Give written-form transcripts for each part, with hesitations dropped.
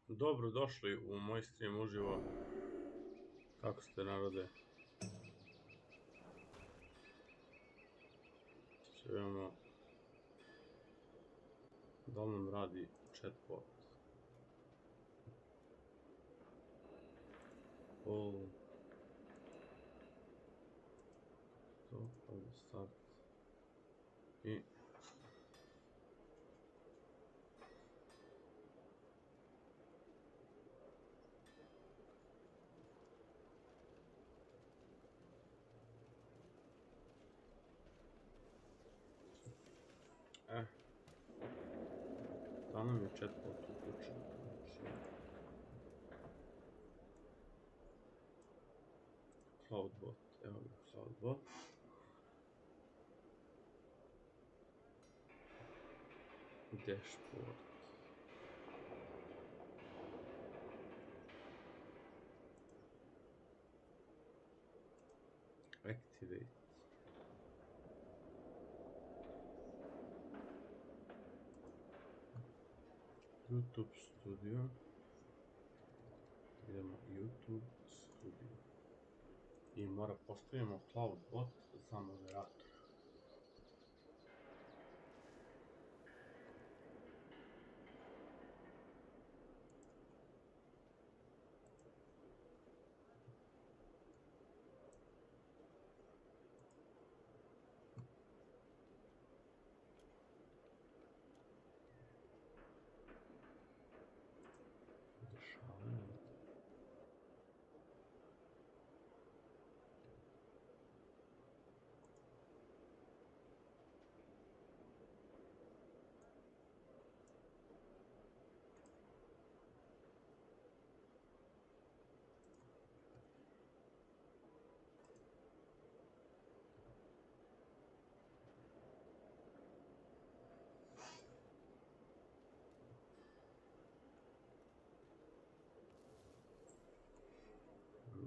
Dobro došli u moj stream uživo. Kako ste, narode? Čujemo da li nam radi chatbot. To ovdje start i da nam je chatbot uključen. Cloudbot, evo ga Cloudbot. Dashboard. Activate. YouTube Studio. Idemo YouTube Studio. I mora postavimo Cloudbot za moderatora.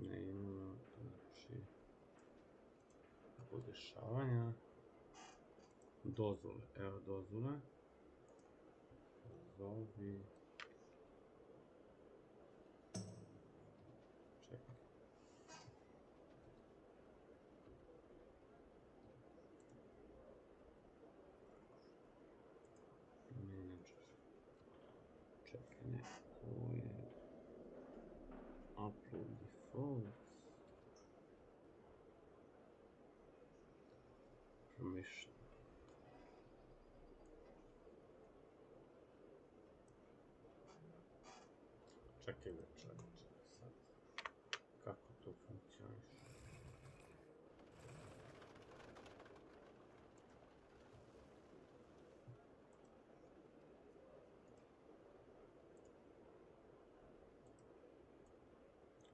Ne imamo, znači, podešavanja, dozvole, evo dozvole, zovi, čekaj, menadžer, čekaj, ne, ovo je upload defaults, permission. Čekaj sad, kako to funkcioniše?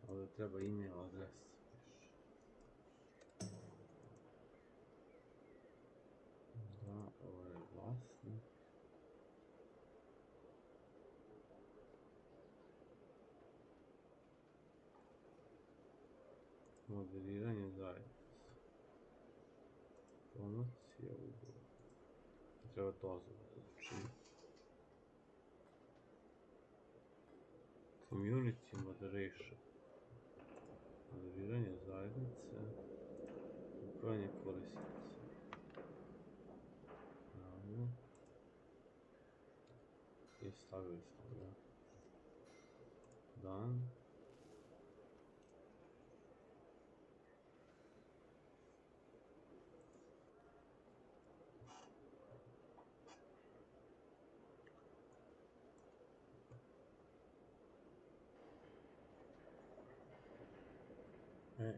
Ovdje treba email adres. Da, ovo je vlasnik. Moderiranje zajednice. Promocija ugovora. Treba dozvolu, znači community moderation. Moderiranje zajednice. Upravljanje korisnica. Naravno. I stavili smo ga. Dan.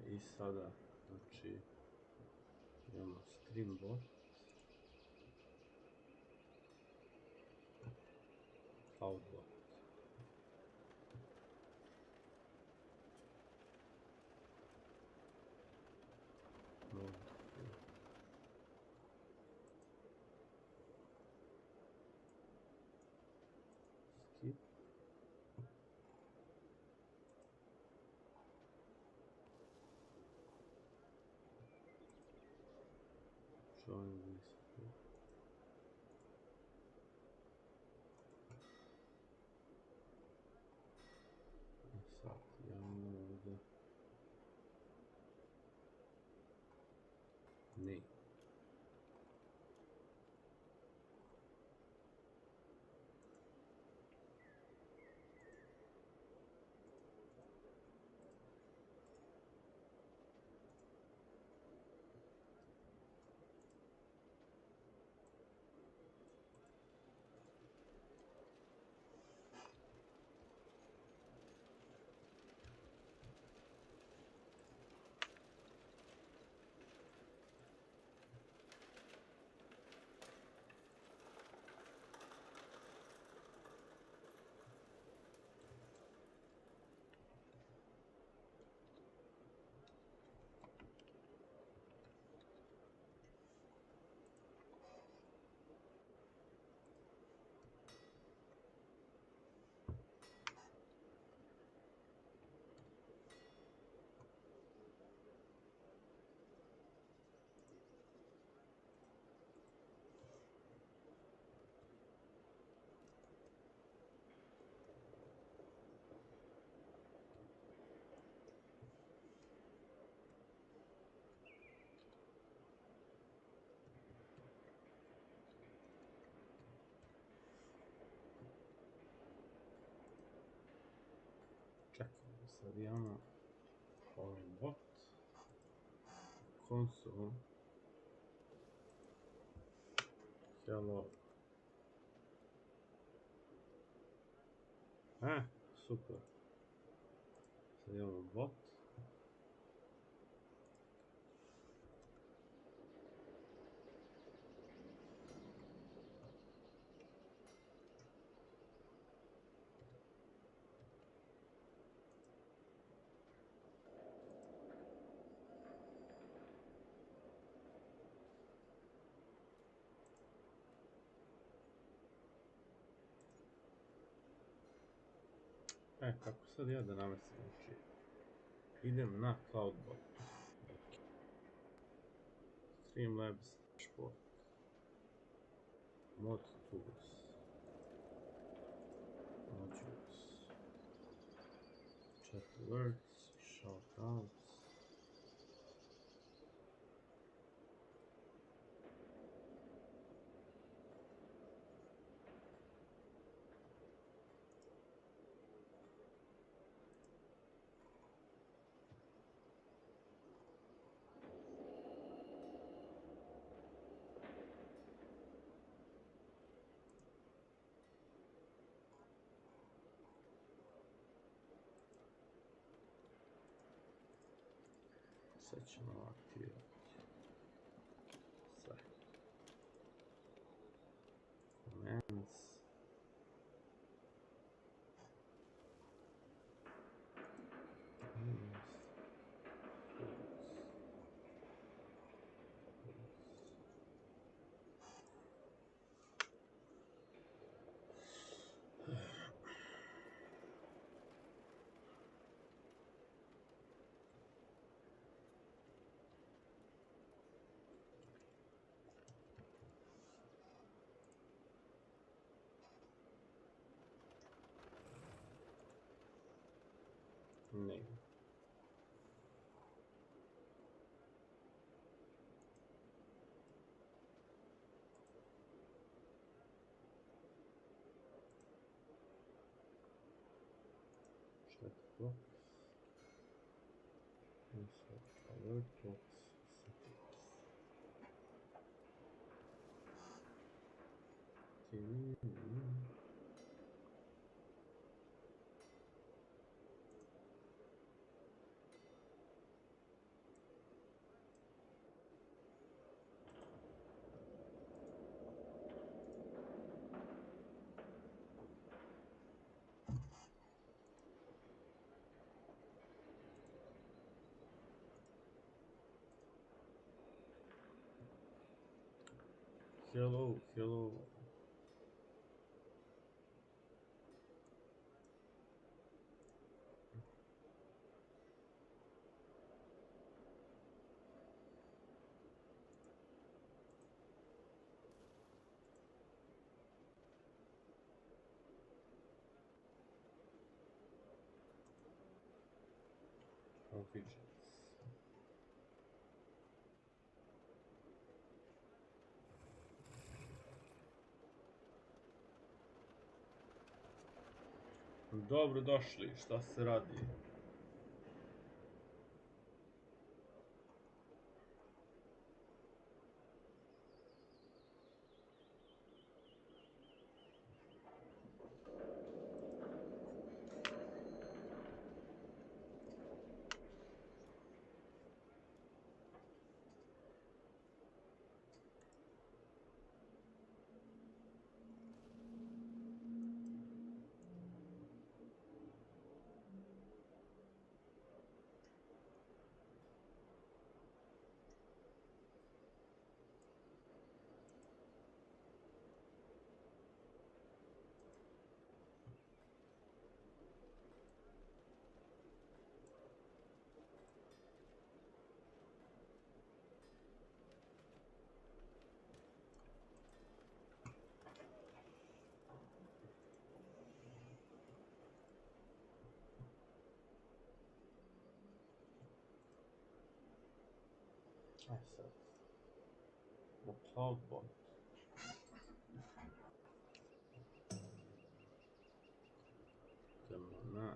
I sada, znači, imamo stream bot, Cloudbot. Skip. Join this. Sad imamo ovaj bot, console, hello, super, sad imamo bot, kako sad ja da namestim, znači, idem na Cloudbot, Streamlabs, Dashboard, Mod Tools, Modules, Chat Alerts, Shoutouts, sad ćemo aktivirati sve. Commands. Ne. Šta je to? Insert alert box settings. Hello, hello. Widgets. Dobro došli, šta se radi? Sad. Na Cloudbot. Idemo na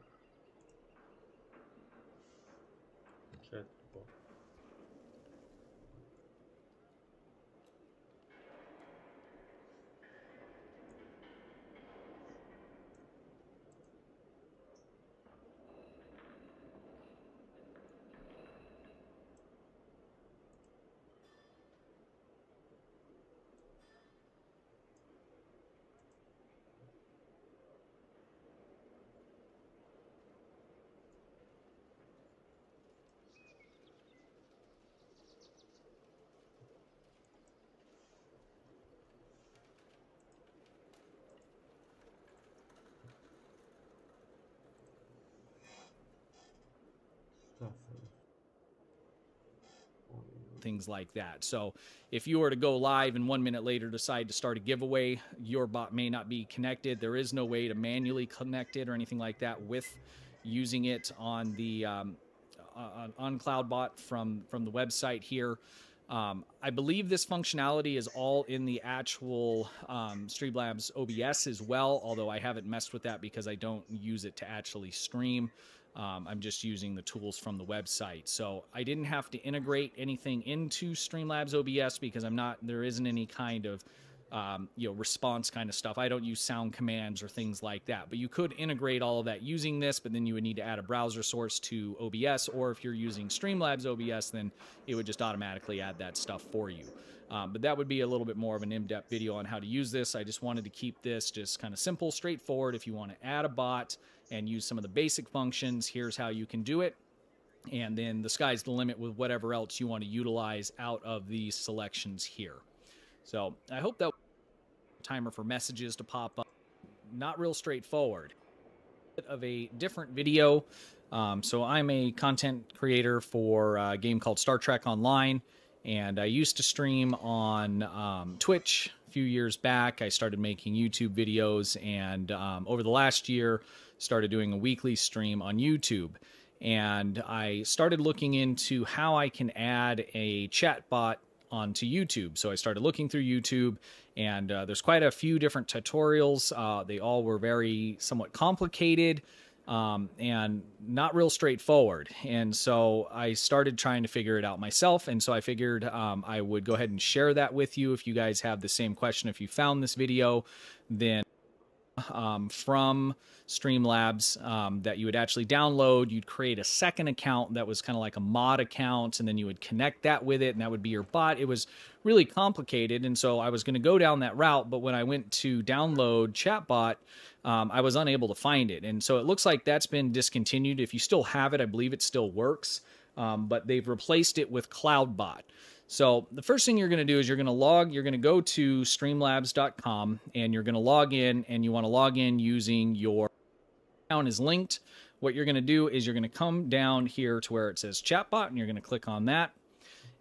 things like that. So if you were to go live and 1 minute later decide to start a giveaway, your bot may not be connected. There is no way to manually connect it or anything like that with using it on the on CloudBot from the website here. I believe this functionality is all in the actual Streamlabs OBS as well, although I haven't messed with that because I don't use it to actually stream. I'm just using the tools from the website. So I didn't have to integrate anything into Streamlabs OBS because there isn't any kind of response kind of stuff. I don't use sound commands or things like that, but you could integrate all of that using this, but then you would need to add a browser source to OBS, or if you're using Streamlabs OBS, then it would just automatically add that stuff for you. But that would be a little bit more of an in-depth video on how to use this. I just wanted to keep this just kind of simple, straightforward. If you want to add a bot and use some of the basic functions, here's how you can do it. And then the sky's the limit with whatever else you want to utilize out of these selections here. So I hope that timer for messages to pop up. Not real straightforward. Bit of a different video. So I'm a content creator for a game called Star Trek Online, and I used to stream on Twitch a few years back. I started making YouTube videos, and over the last year started doing a weekly stream on YouTube. And I started looking into how I can add a chat bot onto YouTube. So I started looking through YouTube, and there's quite a few different tutorials. They all were very somewhat complicated and not real straightforward. And so I started trying to figure it out myself. And so I figured I would go ahead and share that with you. If you guys have the same question, if you found this video, then from Streamlabs that you would actually download. You'd create a second account that was kind of like a mod account, and then you would connect that with it, and that would be your bot. It was really complicated, and so I was going to go down that route, but when I went to download Chatbot, I was unable to find it, and so it looks like that's been discontinued. If you still have it, I believe it still works, but they've replaced it with CloudBot. So the first thing you're going to do is you're going to go to streamlabs.com, and you're going to log in, and you want to log in using your account is linked. What you're going to do is you're going to come down here to where it says chatbot, and you're going to click on that.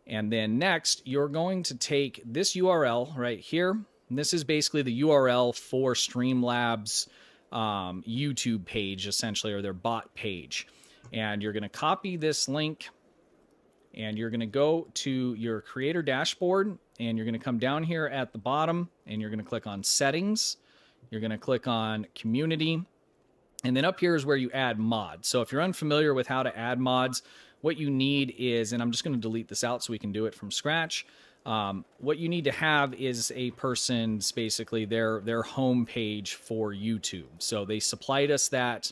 And then next, you're going to take this URL right here. And this is basically the URL for Streamlabs YouTube page, essentially, or their bot page. And you're going to copy this link, and you're going to go to your creator dashboard, and you're going to come down here at the bottom, and you're going to click on settings. You're going to click on community, and then up here is where you add mods. So if you're unfamiliar with how to add mods, what you need is, and I'm just going to delete this out so we can do it from scratch. What you need to have is a person's, basically their home page for YouTube. So they supplied us that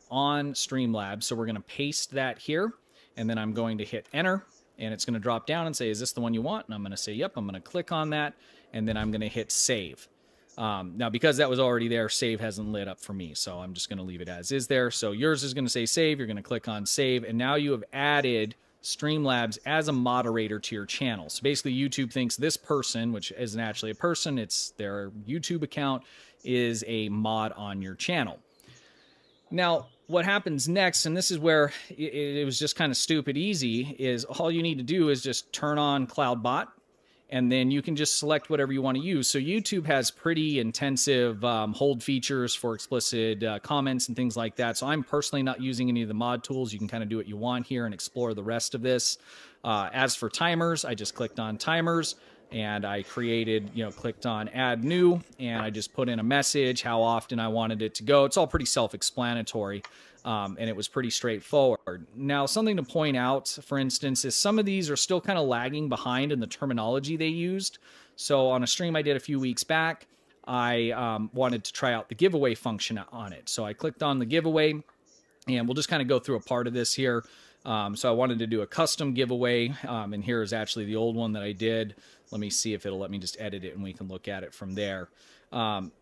on Streamlabs. So we're going to paste that here. And then I'm going to hit enter, and it's going to drop down and say, is this the one you want? And I'm going to say, yep. I'm going to click on that, and then I'm going to hit save. Now, because that was already there, save hasn't lit up for me, so I'm just going to leave it as is there. So yours is going to say save. You're going to click on save, and now you have added Streamlabs as a moderator to your channel. So basically, YouTube thinks this person, which isn't actually a person, it's their YouTube account, is a mod on your channel. Now, what happens next, and this is where it was just kind of stupid easy, is all you need to do is just turn on CloudBot, and then you can just select whatever you want to use. So YouTube has pretty intensive hold features for explicit comments and things like that. So I'm personally not using any of the mod tools. You can kind of do what you want here and explore the rest of this. As for timers, I just clicked on timers, and I created, clicked on add new, and I just put in a message, how often I wanted it to go. It's all pretty self-explanatory, and it was pretty straightforward. Now, something to point out, for instance, is some of these are still kind of lagging behind in the terminology they used. So on a stream I did a few weeks back, I wanted to try out the giveaway function on it. So I clicked on the giveaway, and we'll just kind of go through a part of this here. So I wanted to do a custom giveaway, and here is actually the old one that I did. Let me see if it'll let me just edit it, and we can look at it from there.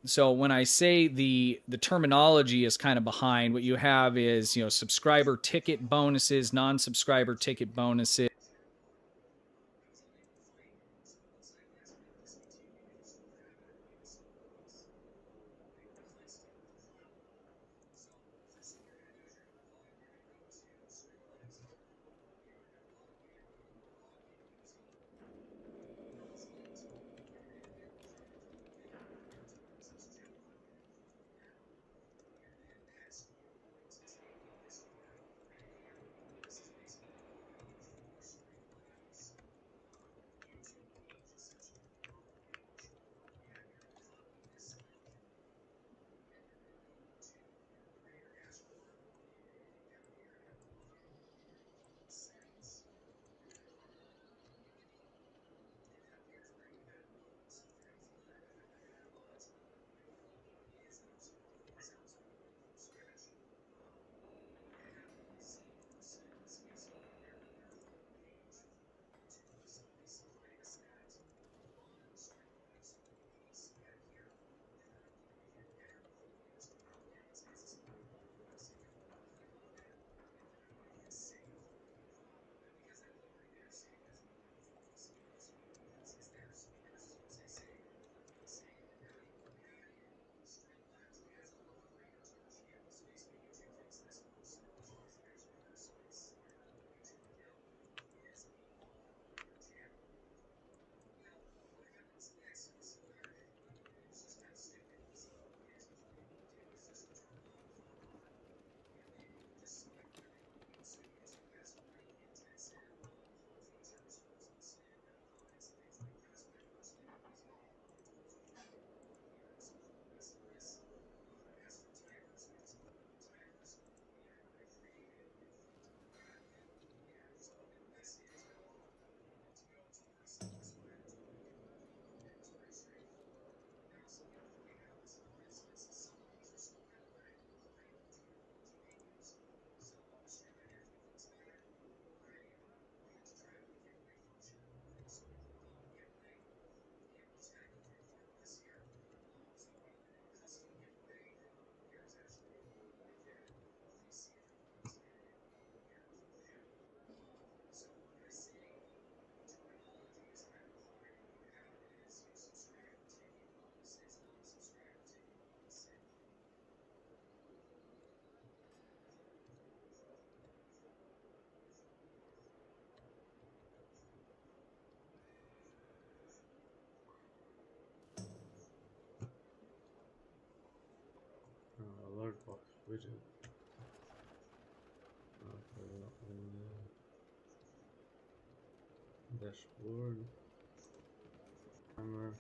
So when I say the terminology is kind of behind, what you have is, subscriber ticket bonuses, non-subscriber ticket bonuses. bot widget. Dashboard. Timer.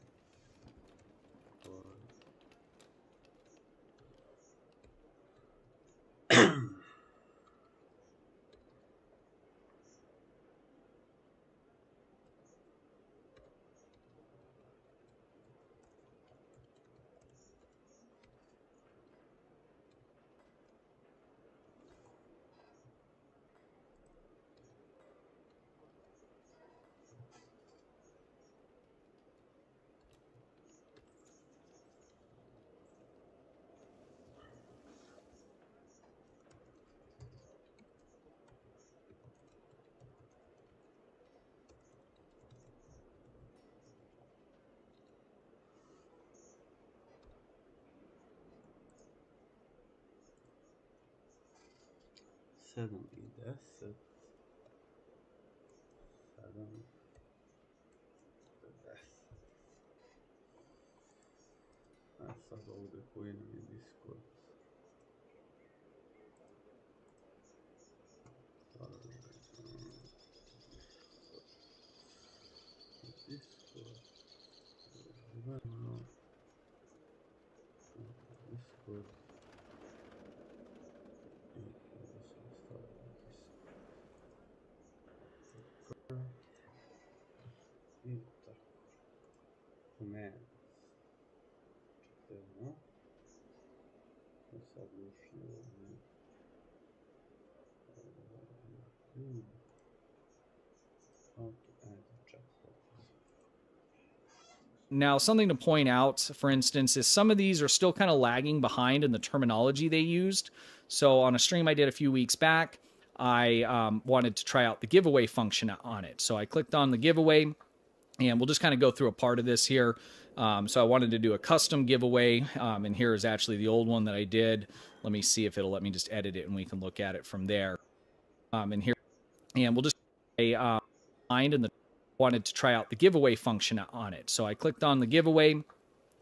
Suddenly that's it. Suddenly that's all the queen in Discord. Discord. Discord. Commands. No? How to add a chat box. Now, something to point out, for instance, is some of these are still kind of lagging behind in the terminology they used. So on a stream I did a few weeks back, I wanted to try out the giveaway function on it. So I clicked on the giveaway, and we'll just kind of go through a part of this here. So I wanted to do a custom giveaway, and here is actually the old one that I did. Let me see if it'll let me just edit it, and we can look at it from there. And we'll just find in the wanted to try out the giveaway function on it. So I clicked on the giveaway,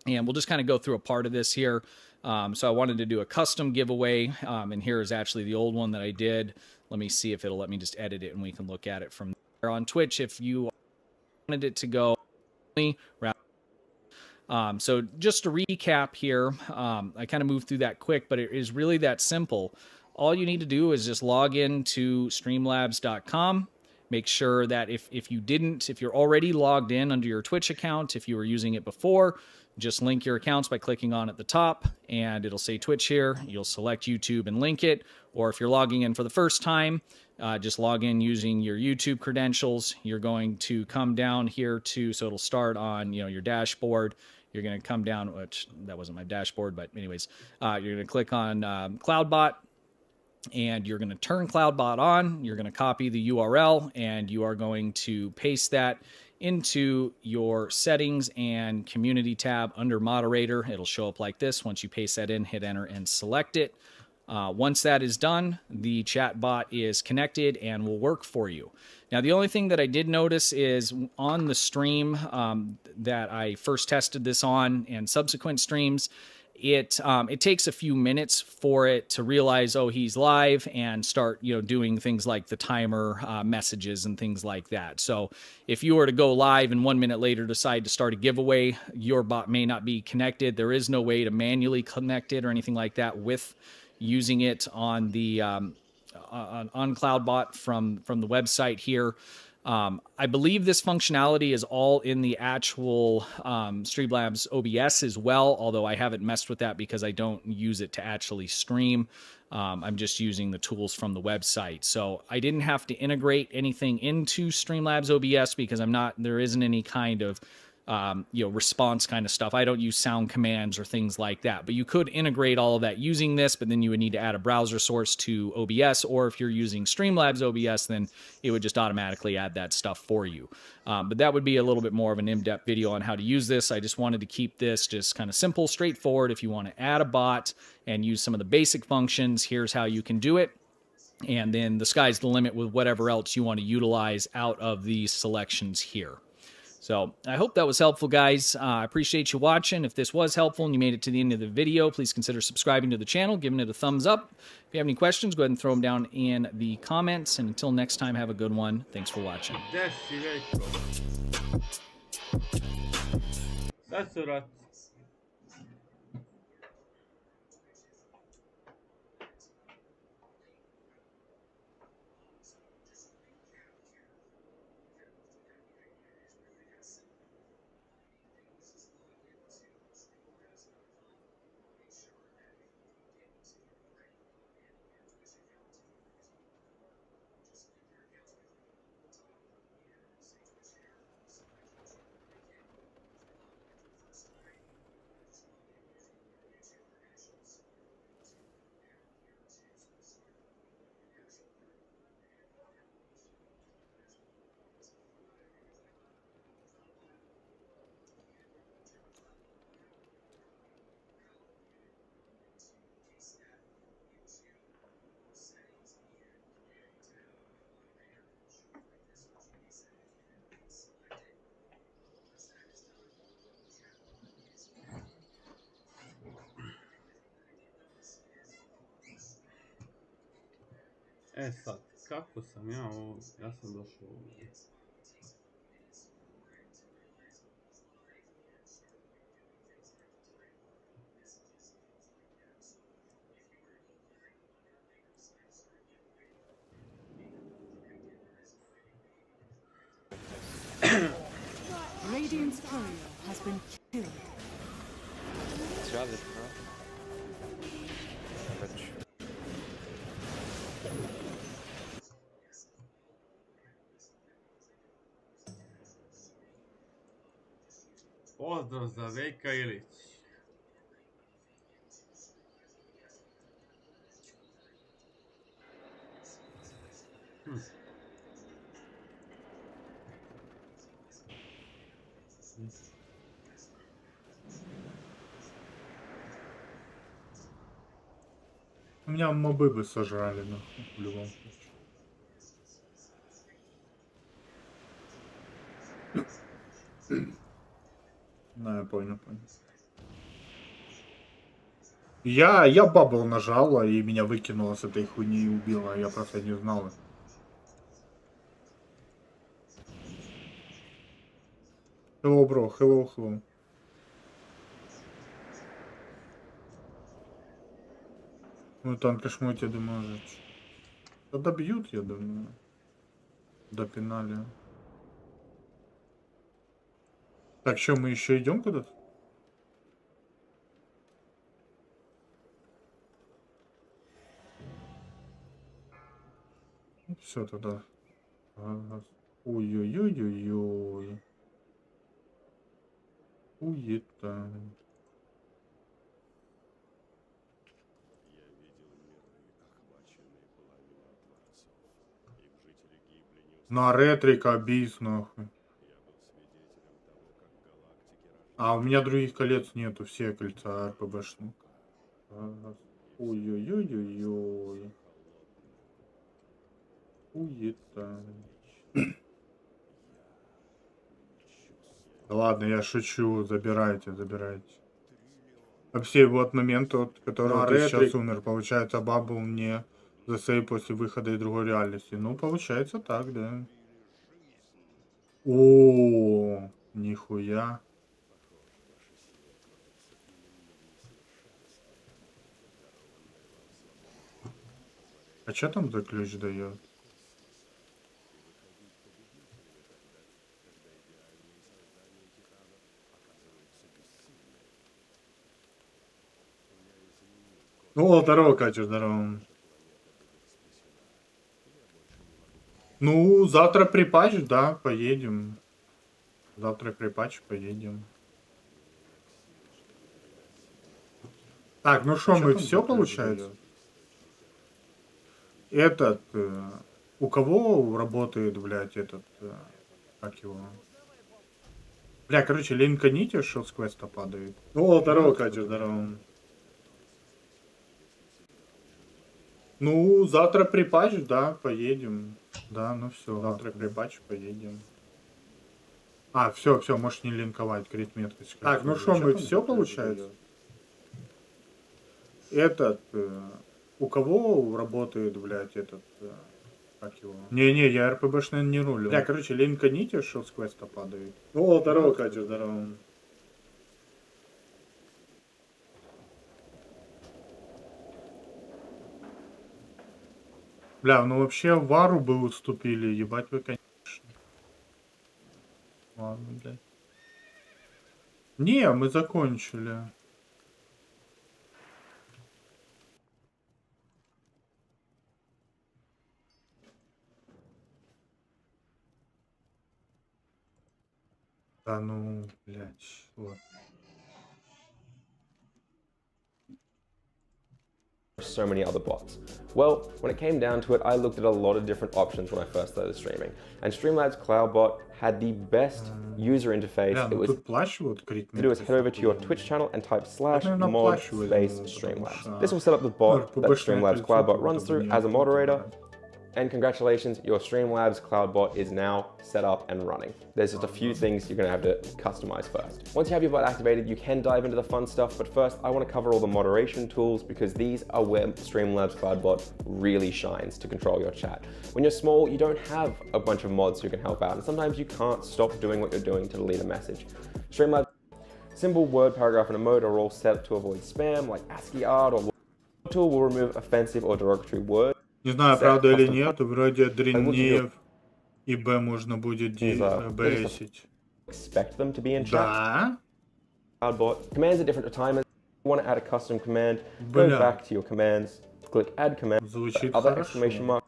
and we'll just kind of go through a part of this here. So I wanted to do a custom giveaway, and here is actually the old one that I did. Let me see if it'll let me just edit it, and we can look at it from there. On Twitch, if you wanted it to go so just to recap here, I kind of moved through that quick, but it is really that simple. All you need to do is just log in to streamlabs.com. Make sure that if you're already logged in under your Twitch account, if you were using it before, just link your accounts by clicking on at the top, and it'll say Twitch here. You'll select YouTube and link it. Or if you're logging in for the first time, just log in using your YouTube credentials. You're going to come down here so it'll start on your dashboard. You're going to come down, which that wasn't my dashboard, but anyways, you're going to click on CloudBot. And you're going to turn CloudBot on. You're going to copy the URL, and you are going to paste that into your settings and community tab under moderator. It'll show up like this. Once you paste that in, hit enter and select it. Once that is done, the chat bot is connected and will work for you. Now, the only thing that I did notice is on the stream that I first tested this on and subsequent streams, it takes a few minutes for it to realize, oh, he's live, and start doing things like the timer messages and things like that. So if you were to go live and 1 minute later decide to start a giveaway, your bot may not be connected. There is no way to manually connect it or anything like that with using it on the on CloudBot from the website here. I believe this functionality is all in the actual Streamlabs OBS as well, although I haven't messed with that because I don't use it to actually stream. I'm just using the tools from the website. So I didn't have to integrate anything into Streamlabs OBS because there isn't any kind of response kind of stuff. I don't use sound commands or things like that, but you could integrate all of that using this, but then you would need to add a browser source to OBS, or if you're using Streamlabs OBS, then it would just automatically add that stuff for you. But that would be a little bit more of an in-depth video on how to use this. I just wanted to keep this just kind of simple, straightforward. If you want to add a bot and use some of the basic functions, here's how you can do it. And then the sky's the limit with whatever else you want to utilize out of these selections here. So I hope that was helpful, guys. I appreciate you watching. If this was helpful and you made it to the end of the video, please consider subscribing to the channel, giving it a thumbs up. If you have any questions, go ahead and throw them down in the comments. And until next time, have a good one. Thanks for watching. Gde si Veljko? Sad su rat. E sad, kako sam ja ovo, ja sam došao ovdje. Radiant's courier has been killed. Связать, да? Pozdrav za Veljka Ilić. У меня мобы бы сожрали, нахуй, в любом случае. Да, я понял. Я бабл нажала, и меня выкинуло с этой хуйни и убило. Я просто не знал. Hello, bro. Hello. Ну, танка шмуть, я думаю, уже... Да добьют, я думаю. Допинали. Так, что, мы еще идем куда-то? Все тогда. Ой-ой-ой-ой-ой. Уета. На ретрика бис, нахуй. А у меня других колец нету, все кольца РПБшных. Ой-ой-ой-ой-ой. Уета. Ладно, я шучу, забирайте. А все вот момент, от которого ты сейчас умер, получается, бабл мне засейв после выхода из другой реальности. Ну, получается так, да. О, нихуя. А что там за ключ дает? Ну, здорово, Катя, здорово. Ну, завтра припач, да, поедем. Завтра припач, поедем. Так, ну что, мы все получается? Этот, у кого работает, блядь, этот, как его? Бля, короче, Ленка Нити, что с квеста падает. О, здорово, Катя, здорово. Ну, завтра припач, да, поедем. Да, ну все, завтра припач, поедем. А, все, можешь не линковать, крит меткость. Так, ну что, мы все получается? Этот, у кого работает, блядь, этот, как его? Не, я РПБшный не рулю. Бля, короче, линканите, что с квеста падает. О, здорово, Катя, здорово. Бля, ну вообще в Вару бы уступили, ебать вы, конечно. Ладно, блядь. Не, мы закончили. Да ну, блядь, вот. So many other bots? Well, when it came down to it, I looked at a lot of different options when I first started streaming, and Streamlabs CloudBot had the best user interface. Бля, It ну was тут плащ вот крит to do is head over to your Twitch channel and type /mod space Streamlabs. This will set up the bot that Streamlabs CloudBot runs through as a moderator. And congratulations, your Streamlabs CloudBot is now set up and running. There's just a few things you're gonna have to customize first. Once you have your bot activated, you can dive into the fun stuff, but first I wanna cover all the moderation tools because these are where Streamlabs CloudBot really shines to control your chat. When you're small, you don't have a bunch of mods who can help out, and sometimes you can't stop doing what you're doing to delete a message. Streamlabs symbol, word, paragraph, and emote are all set up to avoid spam, like ASCII art, or tool will remove offensive or derogatory words. Не знаю, правда или нет, вроде дренеев и Б можно будет БСить. Expect them to be in chat. Да? CloudBot. Commands are different timers. You want to add a custom command, go back to your commands, click add command, Звучит other хорошо. exclamation mark.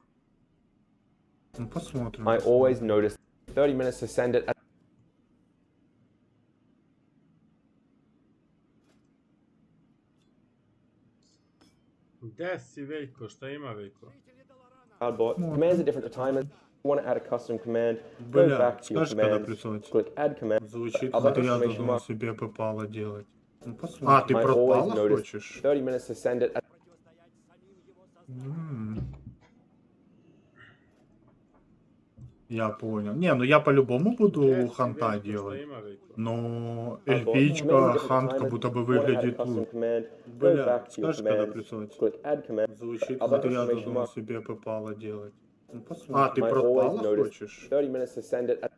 Ну посмотрим. I always notice 30 minutes to send it. Gdje si, Veljko? Šta ima, Veljko? CloudBot. Commands are different timers. You want to add a custom command, go back to your commands, click add command, Звучит, other это я exclamation задумал mark. себе попало делать. Ну посмотрим. А, ты I пропало always notice хочешь? 30 minutes to send it. Я понял. Не, ну я по-любому буду ханта делать. Но эльфичка, хант как будто бы выглядит лучше. Бля, скажешь, когда присылать? Звучит, это я задумал себе попало делать. Ну посмотрим. А, ты пропало хочешь? 30 minutes to send it.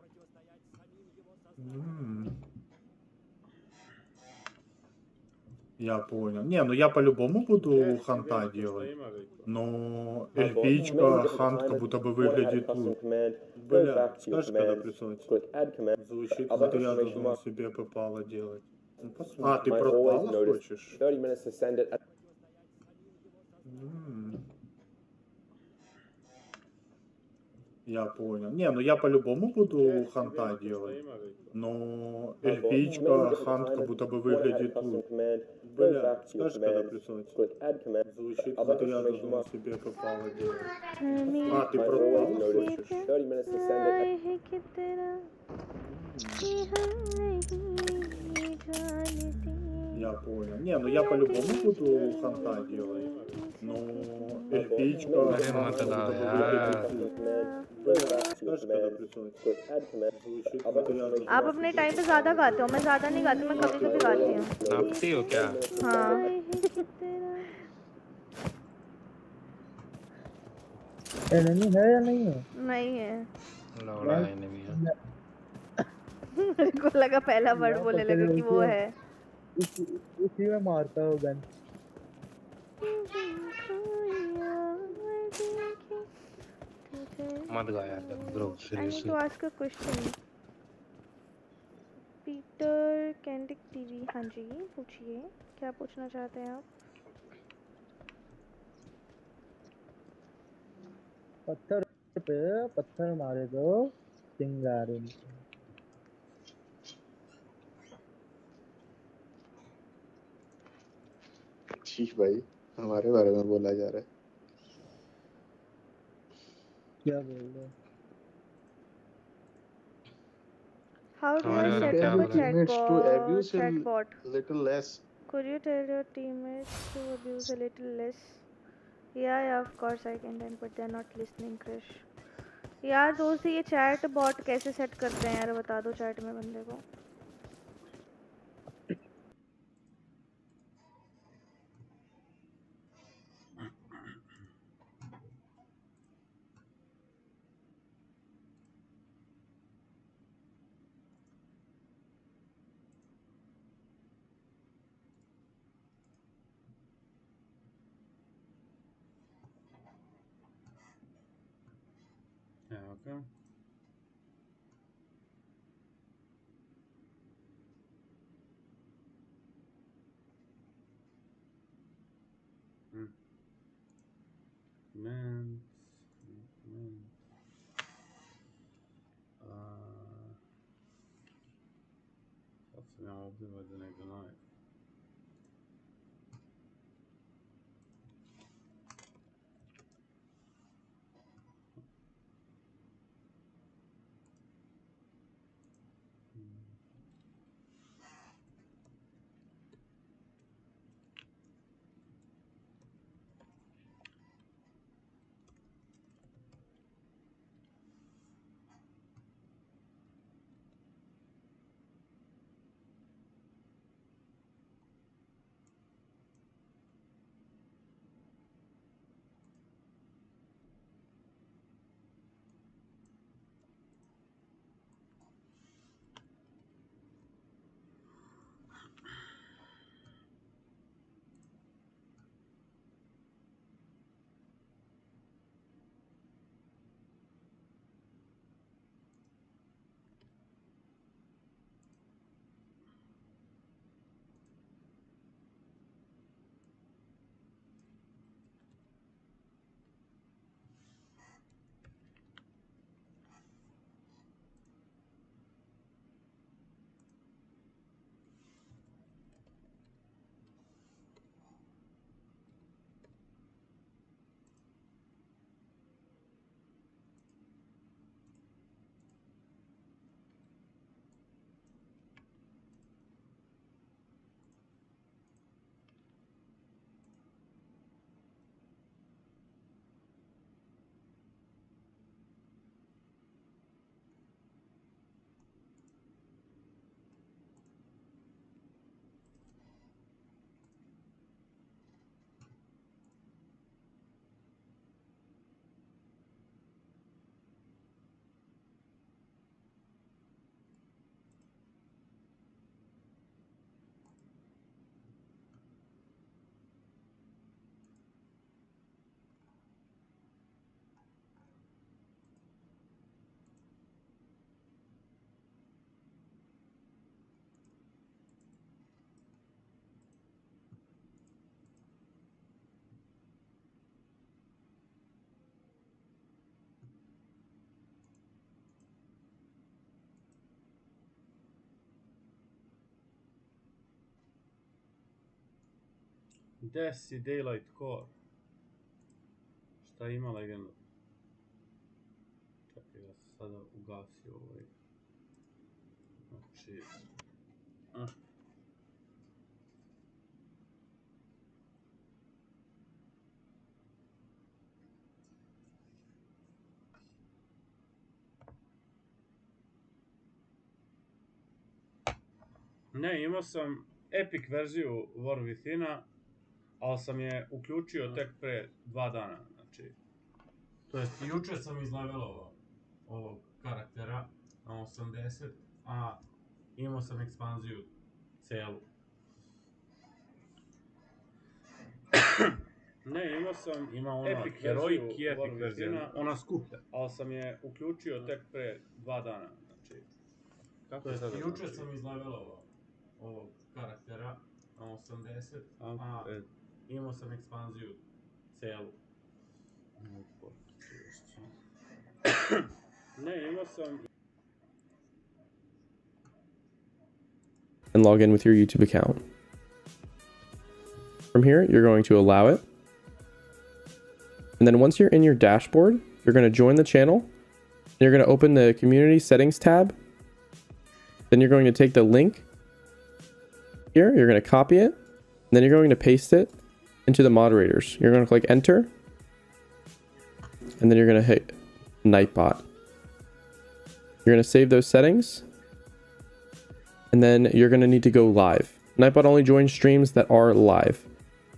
Я понял. Не, ну я по-любому буду ханта делать. Но эльфичка, хант как будто бы выглядит лучше. Бля, скажешь, когда присылать? Звучит, это я задумал себе попало делать. Ну посмотрим. А, ты пропало хочешь? 30 minutes to send it. Я понял. Не, ну я по-любому буду ханта делать. Но эльфичка, хант как будто бы выглядит лучше. Бля, скажешь, когда присылать? Звучит, это я задумал себе попало делать. А, ты пропало хочешь? 30 minutes to send it. Я понял. Не, ну я по-любому буду ханта делать. Но эльфичка, хант как будто бы выглядит лучше. Скажешь, когда присылать? Звучит, это я задумал. आप अपने time पे ज्यादा गाते हो, मैं ज्यादा नहीं गाती, मैं कभी कभी गाती हूँ। नापती हो क्या? हाँ। एनिमी है या नहीं है? नहीं है। लौड़ा है नहीं है। मेरे को लगा पहला वर्ड बोले लगा कि वो है। उसी में मारता हो गन। मत गा यार bro I need seriously. to ask a question. Peter कैंडिक TV, हाँ जी पूछिए, क्या पूछना चाहते हैं आप? पत्थर पे पत्थर मारे तो चिंगारी। ठीक भाई, हमारे बारे में बोला जा रहा है। क्या बोल रहे हो? How do हमारे I बारे में set क्या up a बोल रहे Teammates to abuse a chatbot? little less. Could you tell your teammates to abuse a little less? Yeah, of course I can then, but they're not listening, Krish. यार दोस्त ये chat bot कैसे set करते हैं यार, बता दो chat में बंदे को। Yeah, okay. Man. Sad sam ja ovdje valjda negdje live. Gdje si Daylight Core? Šta ima legenda? Čekaj, ja sam sada ugasio ovaj. Znači... Ne, imao sam Epic verziju War Within-a, ali sam je uključio tek pre 2 dana, znači... To jest, juče sam izlevelovao ovog karaktera na 80, a imao sam ekspanziju celu. Ne, imao ono Epic Heroic i Epic verzija, ona skuplja, ali sam je uključio tek pre 2 dana, znači... To jest, juče sam izlevelovao ovog karaktera na 80, a imao sam ekspanziju celu. Ne, imao sam... And log in with your YouTube account. From here, you're going to allow it. And then once you're in your dashboard, you're going to join the channel. You're going to open the community settings tab. Then you're going to take the link here. You're going to copy it. And then you're going to paste it into the moderators. You're going to click enter. And then you're going to hit Nightbot. You're going to save those settings. And then you're going to need to go live. Nightbot only joins streams that are live.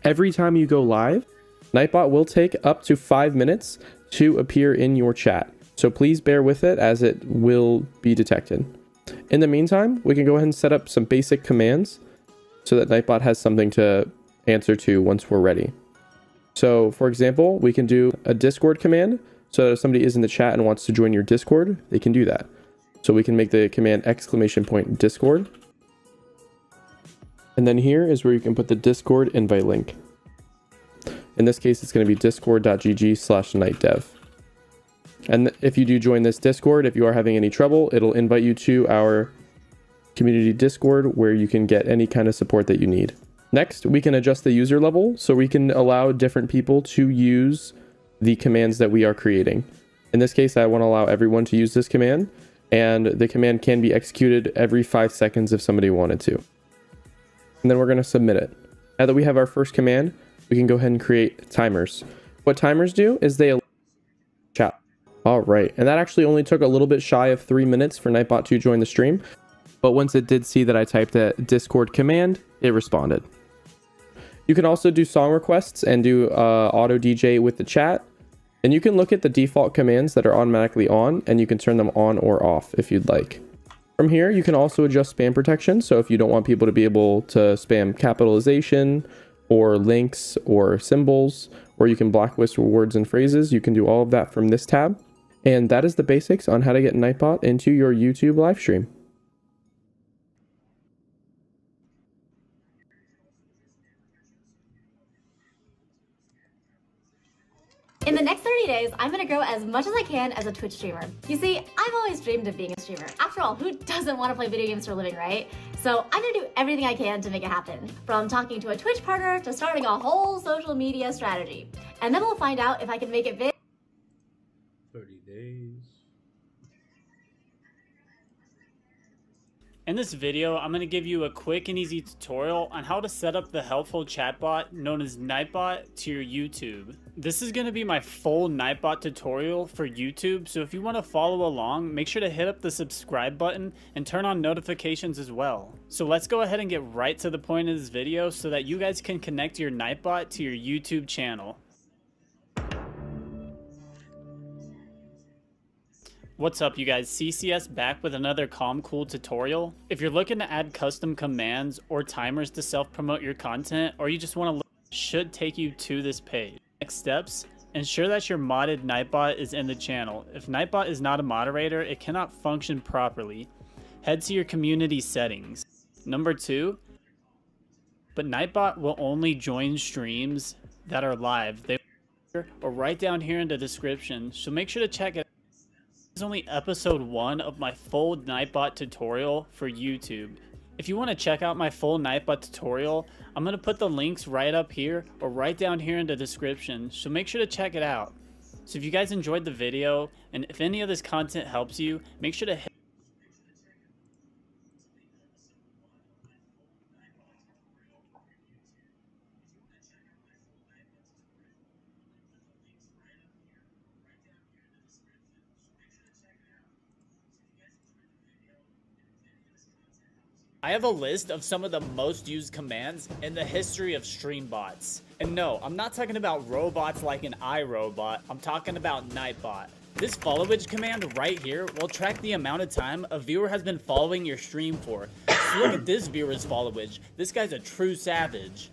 Every time you go live, Nightbot will take up to 5 minutes to appear in your chat. So please bear with it as it will be detected. In the meantime, we can go ahead and set up some basic commands so that Nightbot has something to answer to once we're ready. So for example, we can do a Discord command. So that if somebody is in the chat and wants to join your Discord, they can do that. So we can make the command !Discord. And then here is where you can put the Discord invite link. In this case, it's going to be discord.gg/nightdev. And if you do join this Discord, if you are having any trouble, it'll invite you to our community Discord where you can get any kind of support that you need. Next, we can adjust the user level so we can allow different people to use the commands that we are creating. In this case, I want to allow everyone to use this command, and the command can be executed every 5 seconds if somebody wanted to. And then we're going to submit it. Now that we have our first command, we can go ahead and create timers. What timers do is they allow chat. All right, and that actually only took a little bit shy of 3 minutes for Nightbot to join the stream, but once it did see that I typed a Discord command, it responded. You can also do song requests and do auto DJ with the chat. And you can look at the default commands that are automatically on, and you can turn them on or off if you'd like. From here, you can also adjust spam protection. So if you don't want people to be able to spam capitalization or links or symbols, or you can blacklist words and phrases, you can do all of that from this tab. And that is the basics on how to get Nightbot into your YouTube live stream. In the next 30 days, I'm gonna grow as much as I can as a Twitch streamer. You see, I've always dreamed of being a streamer. After all, who doesn't want to play video games for a living, right? So I'm gonna do everything I can to make it happen. From talking to a Twitch partner to starting a whole social media strategy. And then we'll find out if I can make it big. 30 days. In this video, I'm going to give you a quick and easy tutorial on how to set up the helpful chatbot known as Nightbot to your YouTube. This is going to be my full Nightbot tutorial for YouTube, so if you want to follow along, make sure to hit up the subscribe button and turn on notifications as well. So let's go ahead and get right to the point of this video so that you guys can connect your Nightbot to your YouTube channel. What's up, you guys? CCS back with another calm cool tutorial. If you're looking to add custom commands or timers to self-promote your content, or you just want to look, should take you to this page. Next steps, ensure that your modded Nightbot is in the channel. If Nightbot is not a moderator, it cannot function properly. Head to your community settings. Number 2, but Nightbot will only join streams that are live. They or right down here in the description, so make sure to check it. This is only episode 1 of my full Nightbot tutorial for YouTube. If you want to check out my full Nightbot tutorial, I'm going to put the links right up here or right down here in the description, so make sure to check it out. So if you guys enjoyed the video, and if any of this content helps you, make sure to hit I have a list of some of the most used commands in the history of stream bots. And no, I'm not talking about robots like an iRobot, I'm talking about Nightbot. This followage command right here will track the amount of time a viewer has been following your stream for. So look at this viewer's followage. This guy's a true savage.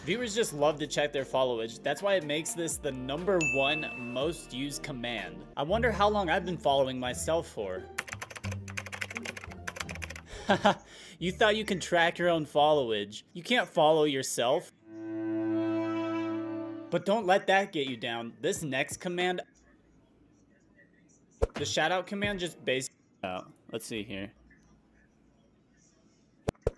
Viewers just love to check their followage. That's why it makes this the #1 most used command. I wonder how long I've been following myself for. You thought you can track your own followage. You can't follow yourself. But don't let that get you down. This next command, the shoutout command, just basically, let's see here.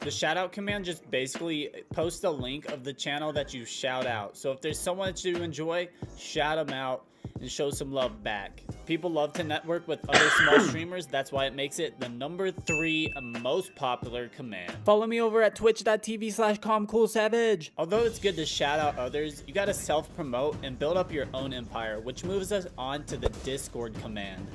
The shout out command just basically posts a link of the channel that you shout out. So if there's someone that you enjoy, shout them out and show some love back. People love to network with other small streamers. That's why it makes it the #3 most popular command. Follow me over at twitch.tv/comcoolsavage. Although it's good to shout out others, you gotta self-promote and build up your own empire, which moves us on to the Discord command.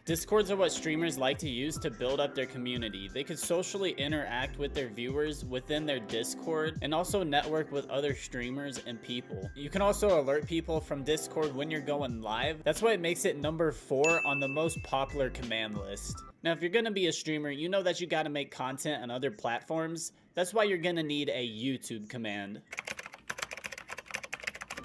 Discords are what streamers like to use to build up their community. They could socially interact with their viewers within their Discord and also network with other streamers and people. You can also alert people from Discord when you're going live. That's why it makes it #4 on the most popular command list. Now, if you're gonna be a streamer, you know that you gotta make content on other platforms. That's why you're gonna need a YouTube command.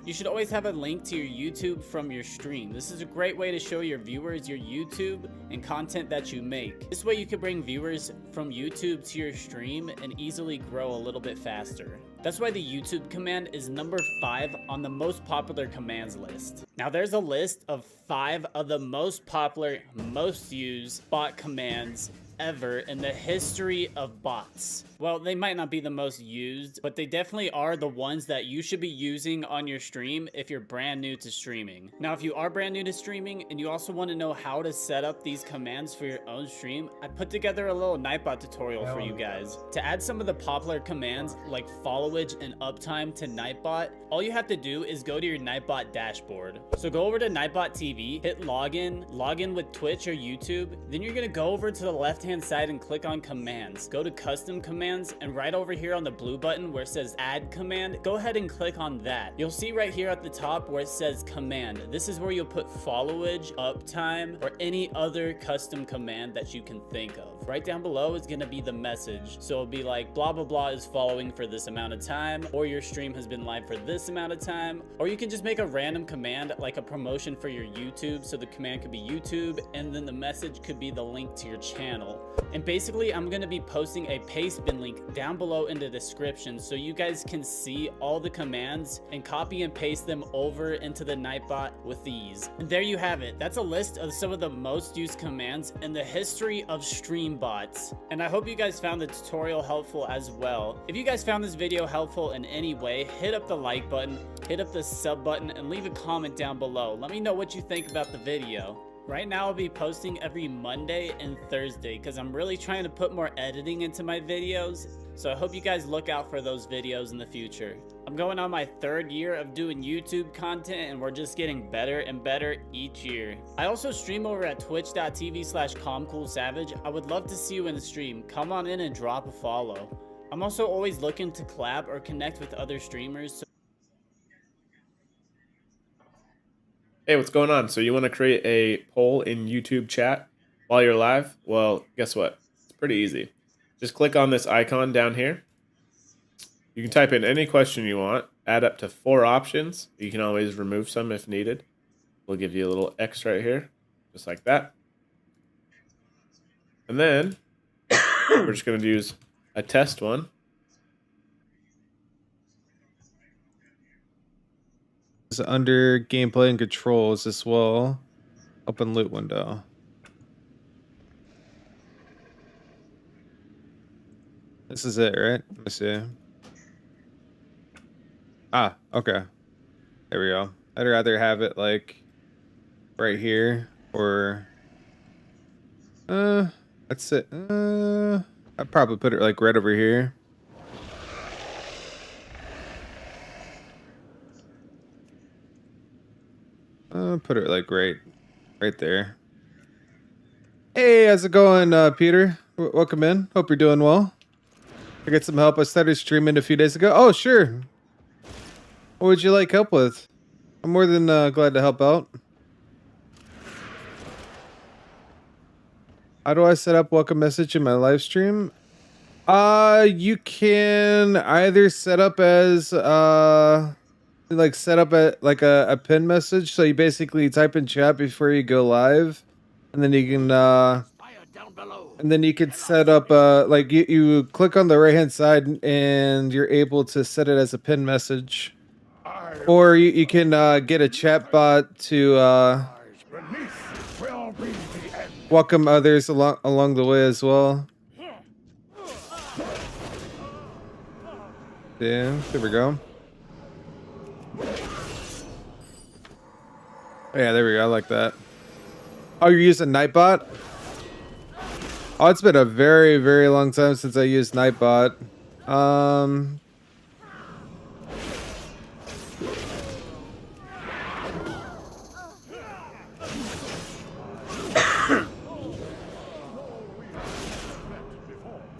You should always have a link to your YouTube from your stream. This is a great way to show your viewers your YouTube and content that you make. This way you can bring viewers from YouTube to your stream and easily grow a little bit faster. That's why the YouTube command is #5 on the most popular commands list. Now there's a list of 5 of the most popular, most used bot commands ever in the history of bots. Well, they might not be the most used, but they definitely are the ones that you should be using on your stream if you're brand new to streaming. Now, if you are brand new to streaming and you also want to know how to set up these commands for your own stream, I put together a little Nightbot tutorial for you guys. To add some of the popular commands like followage and uptime to Nightbot, all you have to do is go to your Nightbot dashboard. So go over to Nightbot TV, hit login with Twitch or YouTube, then you're gonna go over to the left-hand side and click on commands. Go to custom commands, and right over here on the blue button where it says add command, go ahead and click on that. You'll see right here at the top where it says command. This is where you'll put followage, uptime, or any other custom command that you can think of. Right down below is gonna be the message. So it'll be like blah blah blah is following for this amount of time, or your stream has been live for this amount of time, or you can just make a random command like a promotion for your YouTube. So the command could be YouTube, and then the message could be the link to your channel. And basically I'm gonna be posting a paste bin link down below in the description so you guys can see all the commands and copy and paste them over into the Nightbot with ease. And there you have it. That's a list of some of the most used commands in the history of stream bots. And I hope you guys found the tutorial helpful as well. If you guys found this video helpful in any way, hit up the like button, hit up the sub button, and leave a comment down below. Let me know what you think about the video. Right now I'll be posting every Monday and Thursday because I'm really trying to put more editing into my videos. So I hope you guys look out for those videos in the future. I'm going on my 3rd year of doing YouTube content and we're just getting better and better each year. I also stream over at twitch.tv/comcoolsavage. I would love to see you in the stream. Come on in and drop a follow. I'm also always looking to collab or connect with other streamers. Hey, what's going on? So you want to create a poll in YouTube chat while you're live? Well, guess what? It's pretty easy. Just click on this icon down here. You can type in any question you want, add up to 4 options. You can always remove some if needed. We'll give you a little X right here, just like that. And then we're just going to use a test one. Under gameplay and controls as well. Open loot window. This is it, right? Let me see. Ah, okay. There we go. I'd rather have it like right here or that's it. I'd probably put it like right over here. Put it like right there. Hey, how's it going, Peter? Welcome in. Hope you're doing well. I get some help. I started streaming a few days ago. Oh, sure. What would you like help with? I'm more than glad to help out. How do I set up welcome message in my live stream? You can either set up as like set up a pin message, so you basically type in chat before you go live, and then you can set up like you click on the right hand side and you're able to set it as a pin message, or you can get a chat bot to welcome others along the way as well. Yeah, there we go. Yeah, there we go. I like that. Oh, you're using Nightbot? Oh, it's been a very, very long time since I used Nightbot.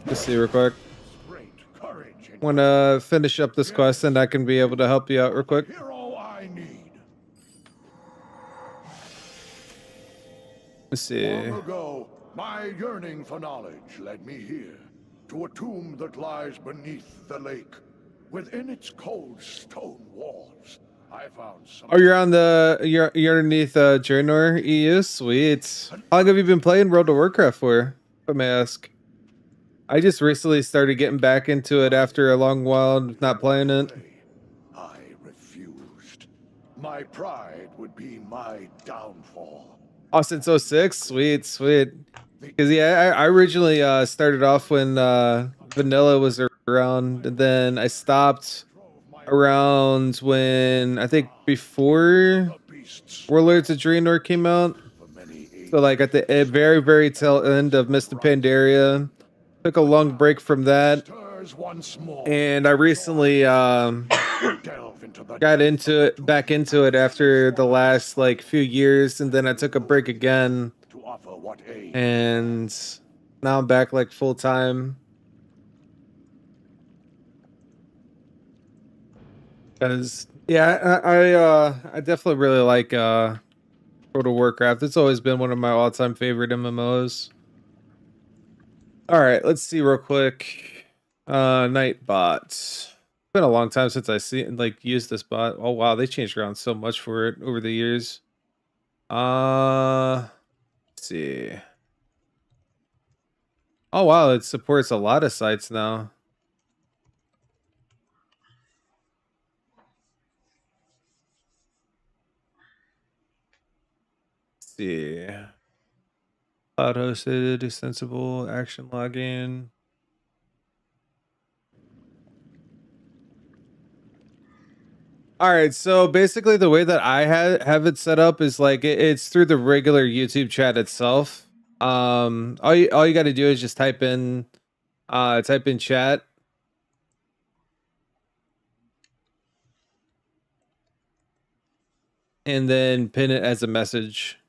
Let's see real quick. Wanna finish up this quest and I can be able to help you out real quick. Let's see. Long ago, my yearning for knowledge led me here, to a tomb that lies beneath the lake. Within its cold stone walls, I found some... Oh, you're on the... You're underneath Draenor EU? Sweet. How long have you been playing World of Warcraft for, if I may ask? I just recently started getting back into it after a long while of not playing it. I refused. My pride would be my downfall. Oh, since 06? Sweet, sweet. Because, yeah, I originally started off when Vanilla was around, and then I stopped around when, I think, before Warlords of Draenor came out. So, like, at the very, very tail end of Mr. Pandaria. Took a long break from that. And I recently got back into it after the last like few years, and then I took a break again, and now I'm back like full time. Because yeah, I definitely really like World of Warcraft. It's always been one of my all-time favorite MMOs. All right, let's see real quick. Nightbot. Been a long time since I used this bot. Oh wow, they changed around so much for it over the years. Let's see. Oh wow, it supports a lot of sites now. Let's see. Cloud hosted, extensible, action login. All right, so basically the way that I have it set up is like it's through the regular YouTube chat itself. All you got to do is just type in chat. And then pin it as a message.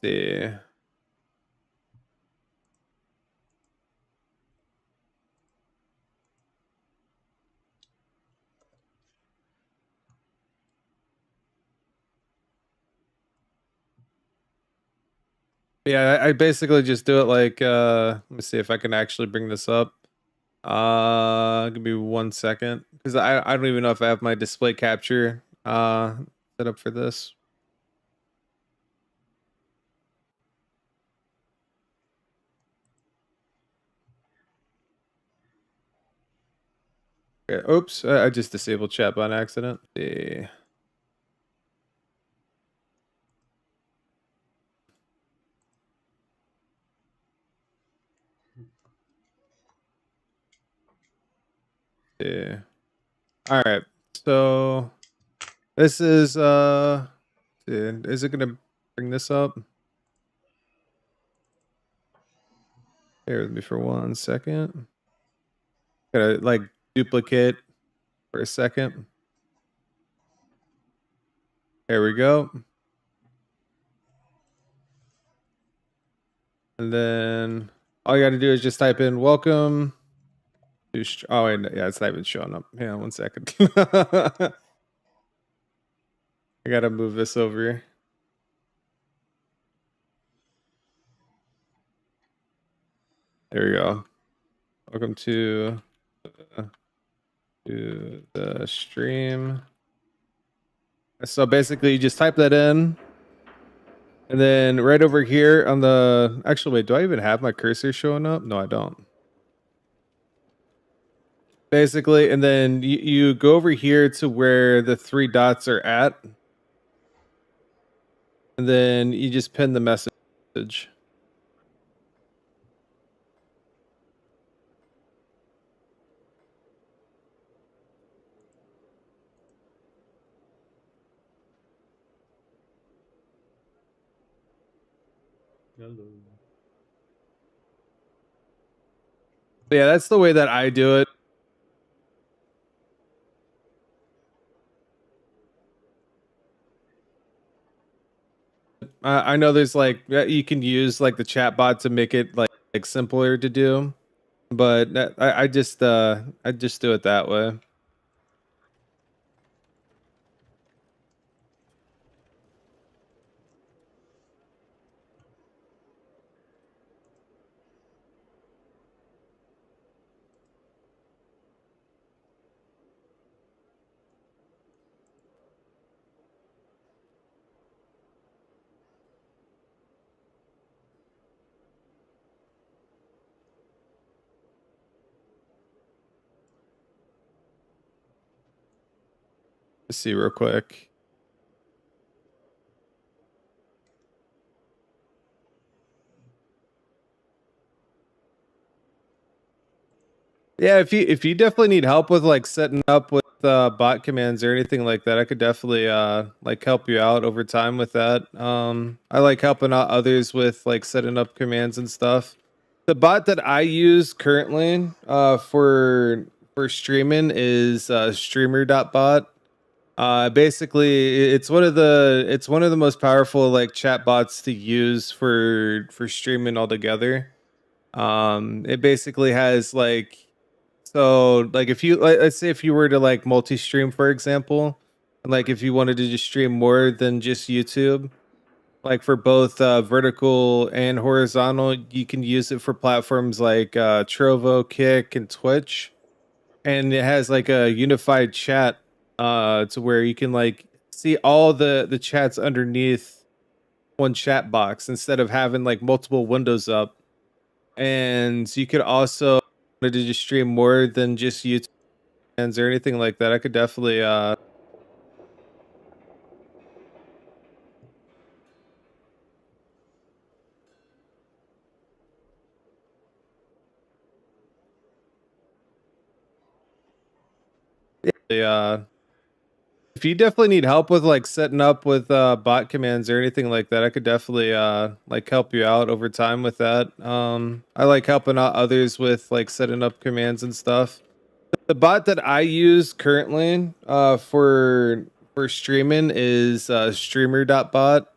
See. Yeah, I basically just do it like let me see if I can actually bring this up. Give me 1 second, because I don't even know if I have my display capture set up for this. Okay, oops, I just disabled chat on accident. Yeah. Yeah. All right. So this is is it gonna bring this up? Bear with me for 1 second. Gotta like duplicate for a second. There we go. And then all you gotta do is just type in welcome. Oh wait, yeah, it's not even showing up. Yeah, 1 second. I gotta move this over. There we go. Welcome to the stream. So basically, you just type that in, and then right over here on the. Actually, wait. Do I even have my cursor showing up? No, I don't. basically, and then you go over here to where the 3 dots are at, and then you just pin the message. Yeah, that's the way that I do it. I know there's like you can use like the chat bot to make it like simpler to do, but I just do it that way. Let's see real quick. Yeah, if you definitely need help with like setting up with bot commands or anything like that, I could definitely like help you out over time with that. I like helping out others with like setting up commands and stuff. The bot that I use currently for streaming is streamer.bot. Basically it's one of the most powerful like chat bots to use for streaming altogether. It basically has like, so like if you let's say if you were to like multi-stream, for example, and like if you wanted to just stream more than just YouTube, like for both vertical and horizontal, you can use it for platforms like Trovo, Kick, and Twitch. And it has like a unified chat to where you can like see all the chats underneath one chat box instead of having like multiple windows up. And you could also wanted to just stream more than just YouTube or anything like that, I could definitely if you definitely need help with like setting up with bot commands or anything like that, I could definitely like help you out over time with that. I like helping out others with like setting up commands and stuff. The bot that I use currently for streaming is streamer.bot.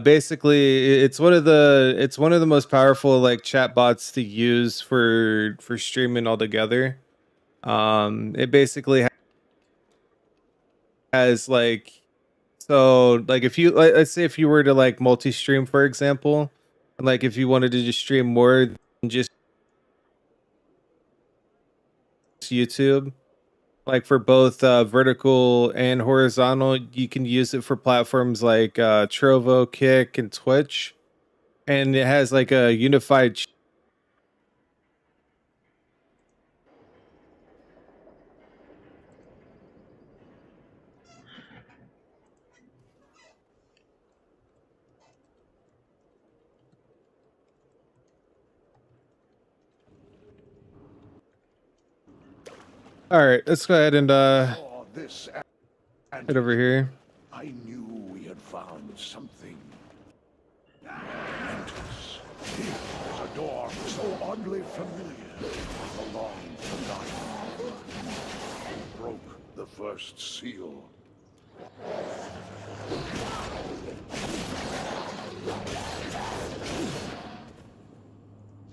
Basically it's one of the most powerful like chat bots to use for streaming altogether. It basically has like, so like if you let's say if you were to like multi-stream, for example, and like if you wanted to just stream more than just YouTube, like for both vertical and horizontal, you can use it for platforms like Trovo, Kick, and Twitch. And it has like a unified All right, let's go ahead and head over here. I knew we had found something momentous. Here is a door so oddly familiar, a long forgotten. Broke the first seal.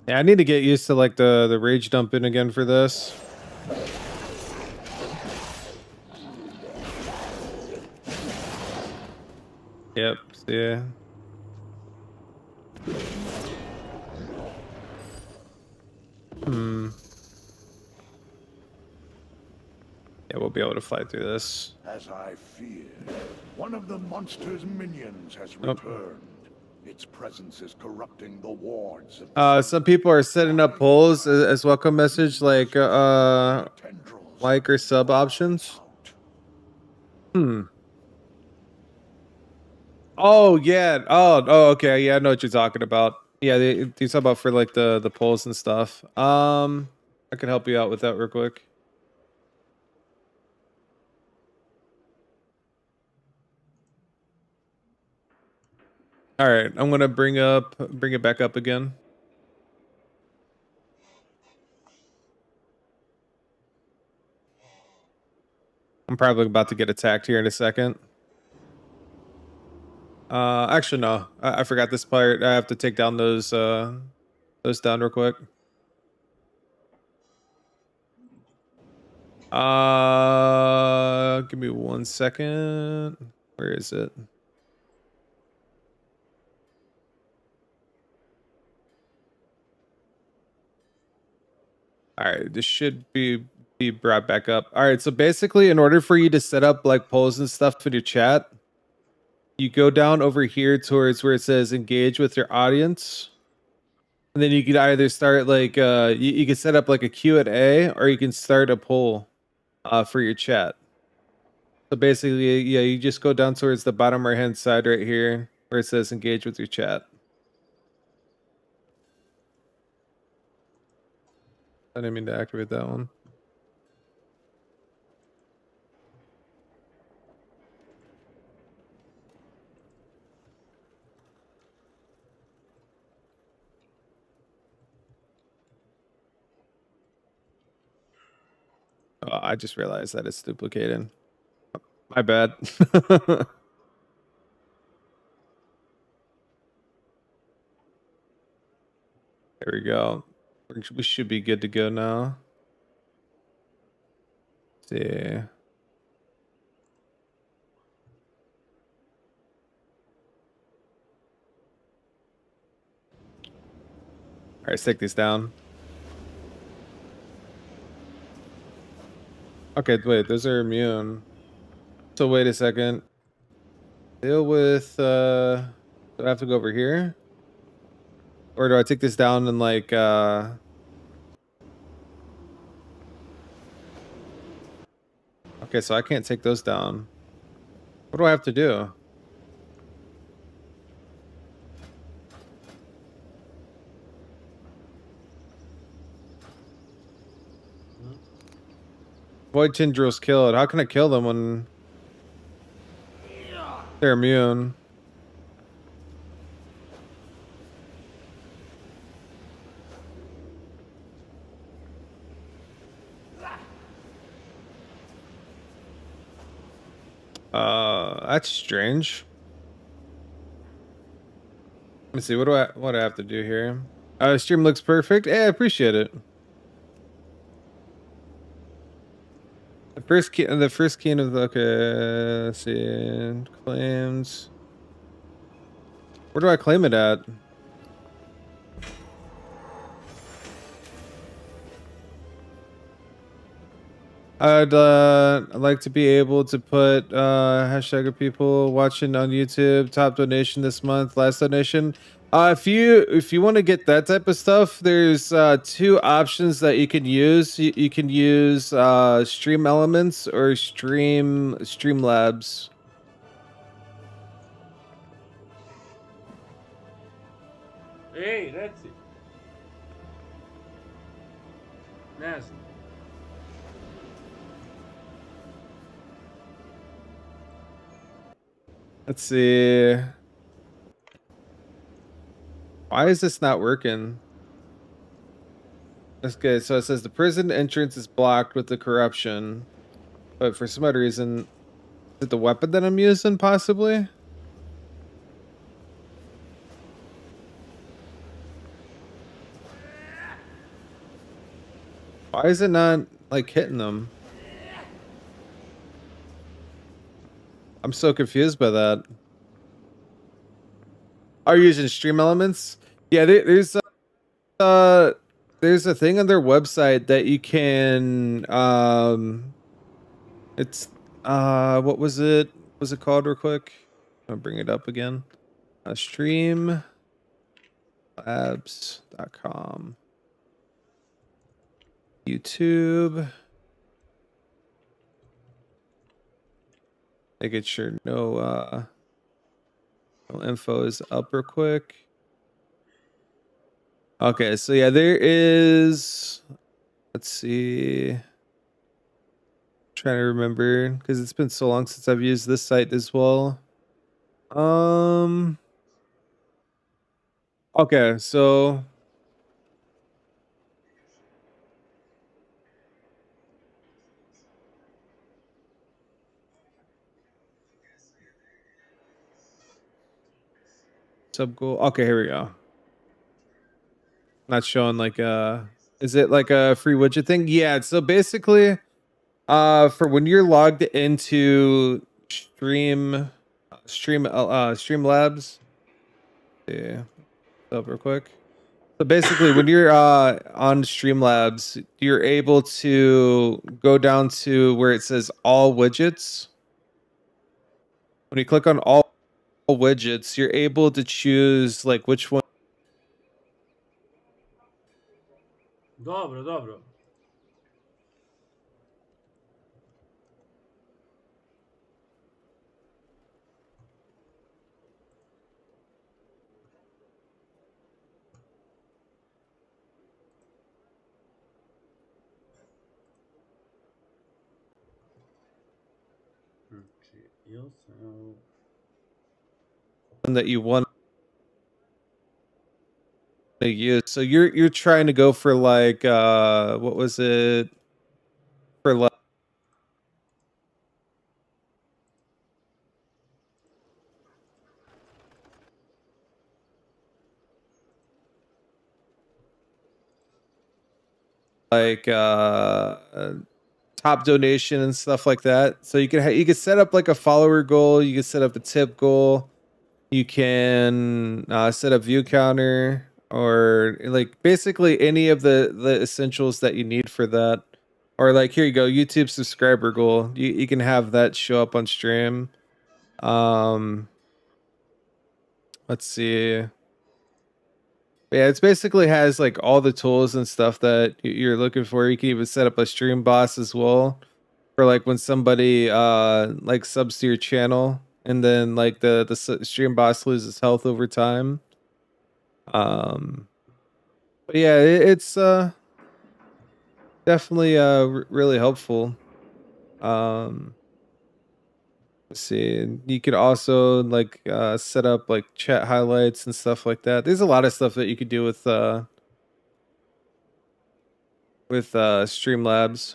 Yeah, I need to get used to like the rage dumping again for this. Yep, yeah. Yeah, we'll be able to fly through this. As I feared, one of the monster's minions has returned. Its presence is corrupting the wards of Some people are setting up polls as welcome message, like or sub options. Oh yeah. Oh okay. Yeah, I know what you're talking about. Yeah, they talk about for like the polls and stuff. I could help you out with that real quick. All right, I'm gonna bring it back up again. I'm probably about to get attacked here in a second. Actually no, I forgot this part. I have to take down those down real quick. Give me 1 second. Where is it? All right, this should be brought back up. All right, so basically, in order for you to set up like polls and stuff in your chat, you go down over here towards where it says engage with your audience, and then you can either start like you can set up like a Q&A, or you can start a poll for your chat. So basically, yeah, you just go down towards the bottom right hand side right here where it says engage with your chat. I didn't mean to activate that one. Oh, I just realized that it's duplicated. My bad. There we go. We should be good to go now. Let's see. All right, let's take these down. Okay, wait, those are immune. So wait a second. Deal with do I have to go over here? Or do I take this down and like okay, so I can't take those down. What do I have to do? Void tendrils killed. How can I kill them when they're immune? That's strange. Let me see. What do I have to do here? Stream looks perfect. Yeah, I appreciate it. The first key of the okay. Let's see. Claims. Where do I claim it at? I'd like to be able to put hashtag of people watching on YouTube. Top donation this month. Last donation. If you want to get that type of stuff, there's 2 options that you can use. You can use Stream Elements or Streamlabs. Hey, that's it. Nasty. Let's see. Why is this not working? That's good. So it says the prison entrance is blocked with the corruption, but for some odd reason, is it the weapon that I'm using possibly? Why is it not like hitting them? I'm so confused by that. Are you using Stream Elements? Yeah, there's a thing on their website that you can it's what was it? Was it called real quick? I'll bring it up again. Streamlabs.com. YouTube. Making sure no info is up real quick. Okay, so yeah, there is. Let's see. Trying to remember because it's been so long since I've used this site as well. Okay, so sub goal. Okay, here we go. Not showing like is it like a free widget thing? Yeah, so basically for when you're logged into Streamlabs. Yeah. Up real quick. So basically when you're on Streamlabs, you're able to go down to where it says all widgets. When you click on all widgets, you're able to choose like which one. Dobro, dobro. That you want to use. So you're trying to go for like what was it? For like top donation and stuff like that. So you can set up like a follower goal, you can set up a tip goal, you can set up view counter, or like basically any of the essentials that you need for that. Or like here you go, YouTube subscriber goal. You can have that show up on stream. Let's see. Yeah, it's basically has like all the tools and stuff that you're looking for. You can even set up a stream boss as well for like when somebody like subs to your channel, and then like the stream boss loses health over time. But yeah, it's definitely really helpful. Let's see. You could also like set up like chat highlights and stuff like that. There's a lot of stuff that you could do with Streamlabs.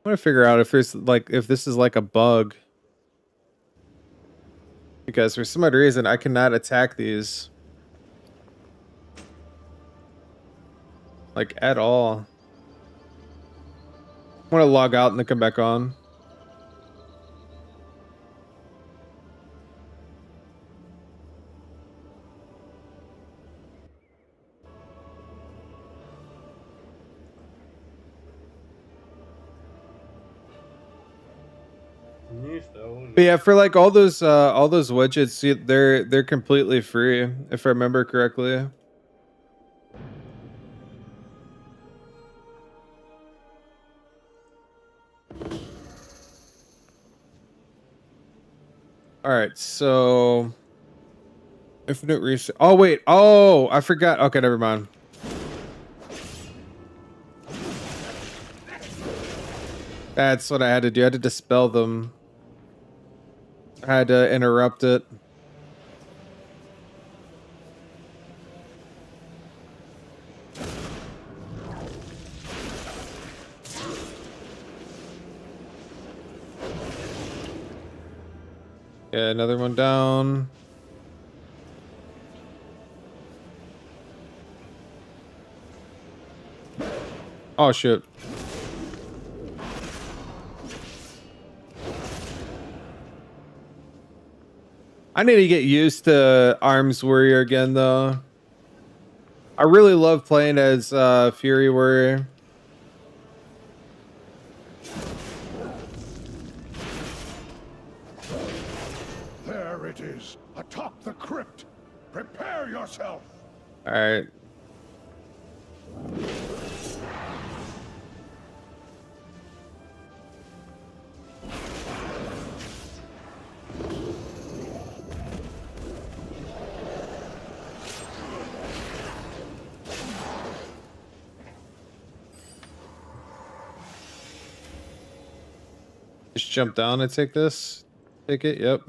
I want to figure out if there's like if this is like a bug. Because for some odd reason, I cannot attack these. Like, at all. I want to log out and then come back on. But yeah, for like all those widgets, they're completely free, if I remember correctly. All right, so infinite research. Oh wait, I forgot. Okay, never mind. That's what I had to do. I had to dispel them. I had to interrupt it. Yeah, another one down. Oh shit. I need to get used to Arms Warrior again, though. I really love playing as Fury Warrior. There it is, atop the crypt. Prepare yourself. All right. Just jump down and take this. Take it. Yep.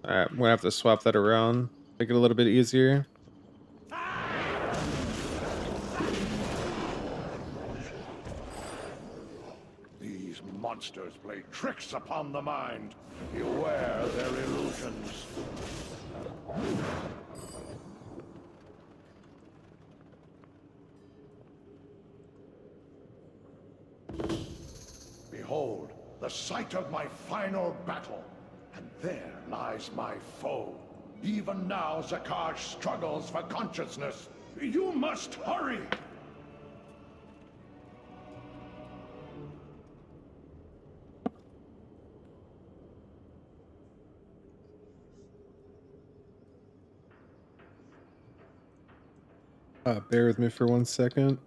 Alright, I'm gonna have to swap that around. Make it a little bit easier. These monsters play tricks upon the mind. Beware their illusions. Behold, the site of my final battle. And there lies my foe. Even now, Zakaj struggles for consciousness. You must hurry! Bear with me for 1 second.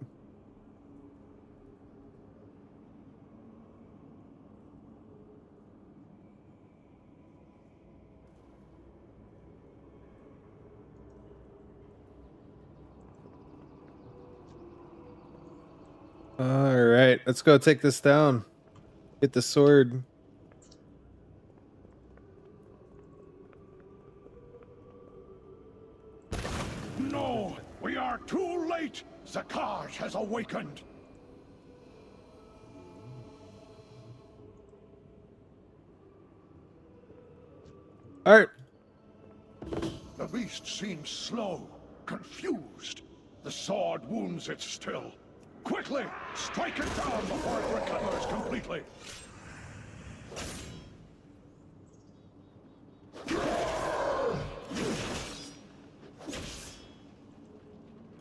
All right, let's go take this down. Get the sword. No, we are too late. Zakaj has awakened. All right. The beast seems slow, confused. The sword wounds it still. Quickly, strike it down before it recovers completely.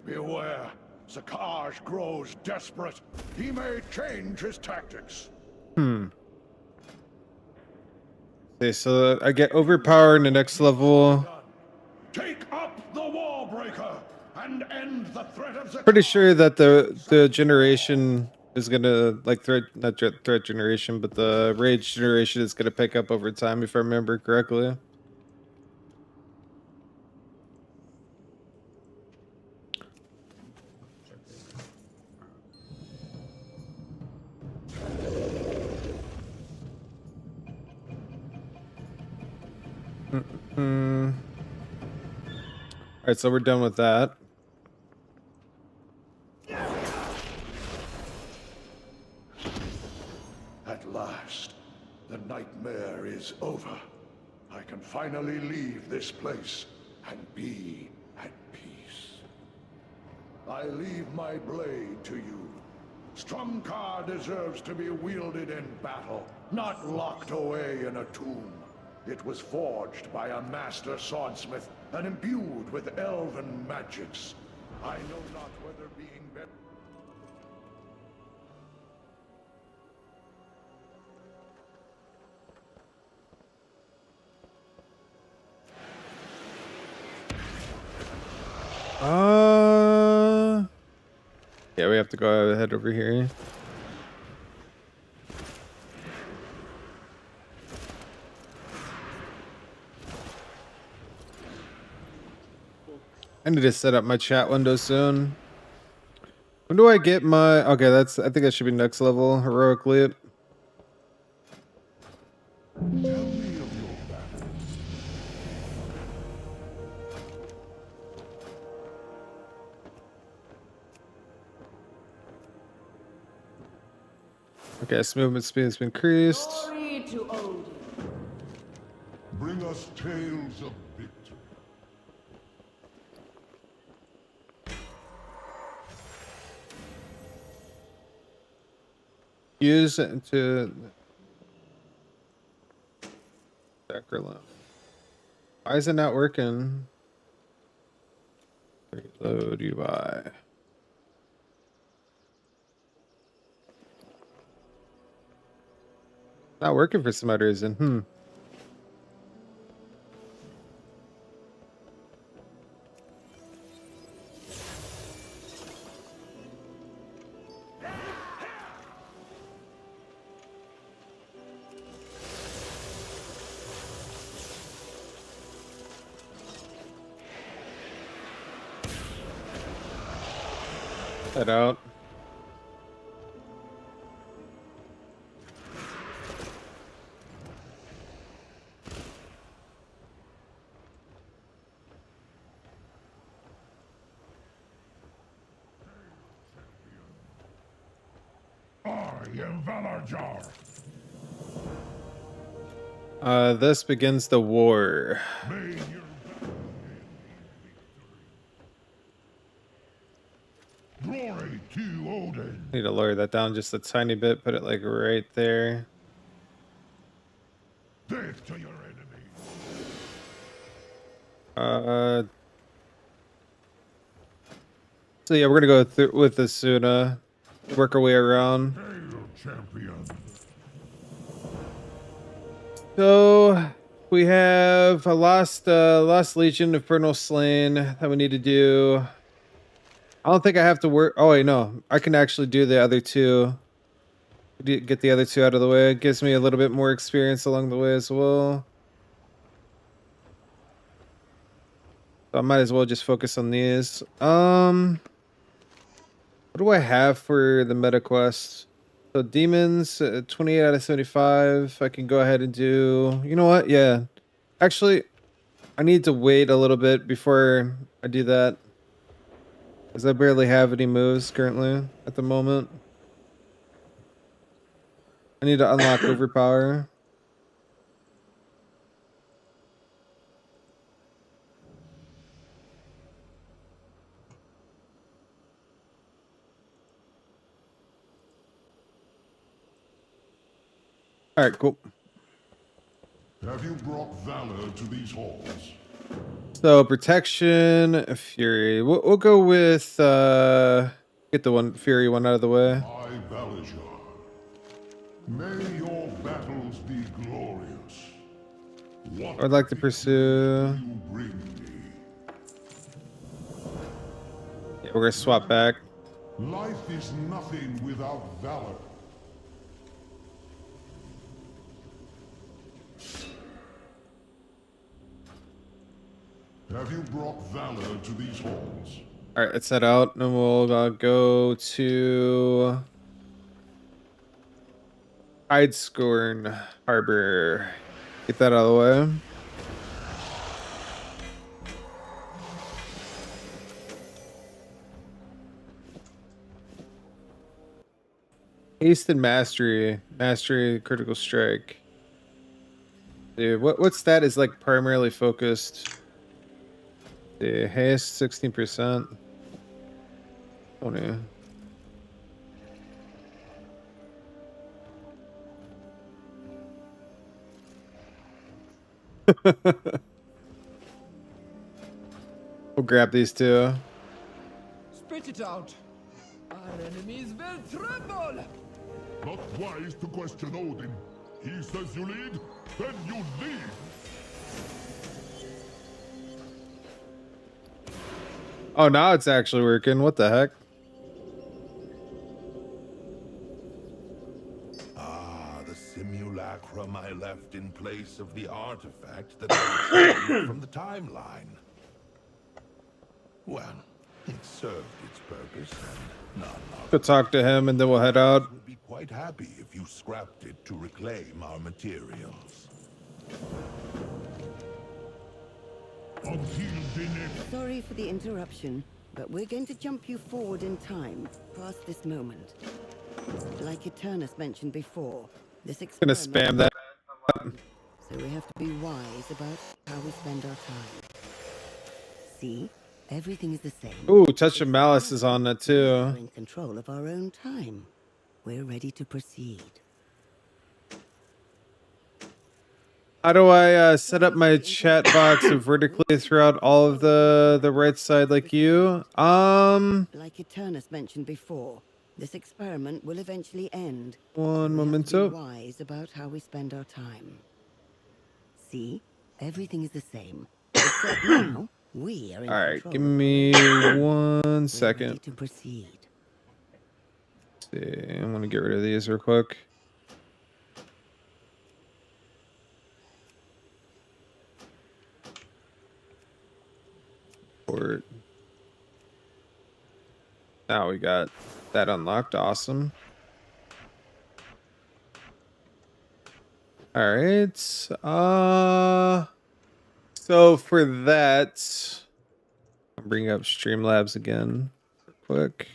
Beware, Zakaj grows desperate. He may change his tactics. Okay, so I get overpowered in the next level. Take up the wall breaker and end the threat of Zakaj. Pretty sure that the generation is gonna like not threat generation, but the rage generation is gonna pick up over time if I remember correctly. All right, so we're done with that. At last, the nightmare is over. I can finally leave this place and be at peace. I leave my blade to you. Strumkar deserves to be wielded in battle, not locked away in a tomb. It was forged by a master swordsmith and imbued with elven magics. I know not whether being better. Yeah, we have to go ahead over here. I need to set up my chat window soon. When do I get my... Okay, that's... I think that should be next level. Heroic Leap. Okay, so movement speed has been increased. Glory to Odin. Bring us tales of victory. Use it to... prelim. Why is it not working? Reload UI. Not working for some odd reason. Head out. This begins the war. Glory to Odin. Need to lower that down just a tiny bit, put it like right there. Death to your enemy. So yeah, we're gonna go through with the Suna, work our way around. Hail, champion. So we have a lost Legion, Infernal Slain that we need to do. I don't think I have to work. Oh wait, no, I can actually do the other two. Get the other two out of the way. It gives me a little bit more experience along the way as well. So I might as well just focus on these. What do I have for the meta quest? So demons, 28 out of 75. I can go ahead and do. You know what? Yeah, actually, I need to wait a little bit before I do that, because I barely have any moves currently at the moment. I need to unlock Overpower. All right, cool. Have you brought valor to these halls? So protection, Fury. We'll go with get the one Fury one out of the way. My Valija. May your battles be glorious. What I'd like to pursue. you bring me? Yeah, we're gonna swap back. Life is nothing without valor. Have you brought valor to these halls? All right, let's head out, and we'll go to Idescorn Harbor. Get that out of the way. Haste and Mastery. Mastery, Critical Strike. Dude, what stat is like primarily focused? The haste 16%. Oh no. We'll grab these two. Spit it out. Our enemies will tremble. Not wise to question Odin. He says you lead, then you lead. Oh, now it's actually working. What the heck? Ah, the simulacrum I left in place of the artifact that I retrieved from the timeline. Well, it served its purpose, and none of Go talk to him, and then we'll head out. would be quite happy if you scrapped it to reclaim our materials. Sorry for the interruption, but we're going to jump you forward in time, past this moment. Like Eternus mentioned before, this Gonna experiment... spam that. So we have to be wise about how we spend our time. See? Everything is the same. Ooh, Touch of Malice is on that too. We're in control of our own time. We're ready to proceed. How do I set up my chat box vertically throughout all of the right side like you? Like Eternus mentioned before, this experiment will eventually end. One We have to momento. be wise about how we spend our time. See, everything is the same. Except now, we are in All right, control. give me 1 We're second. ready to proceed. Let's see, I'm gonna get rid of these real quick. Port. Now we got that unlocked. Awesome. All right. So for that, I'll bring up Streamlabs again real quick.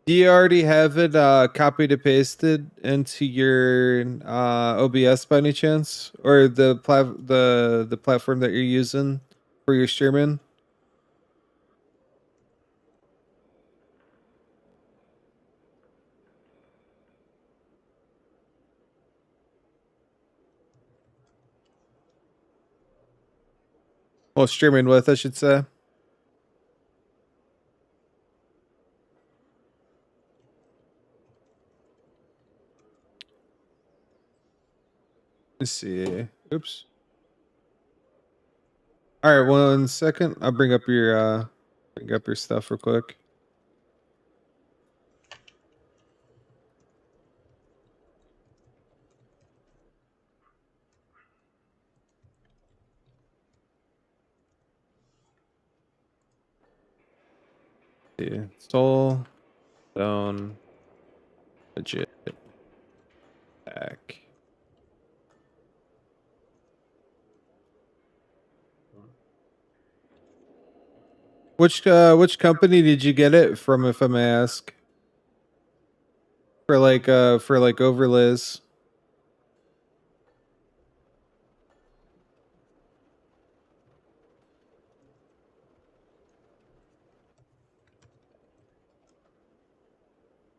Do you already have it copied and pasted into your OBS by any chance, or the platform that you're using for your streaming? Well, streaming with, I should say. Let's see. Oops. All right, 1 second. I'll bring up your stuff real quick. See. Soul, stone, legit, back. Which company did you get it from, if I may ask? For like overlays.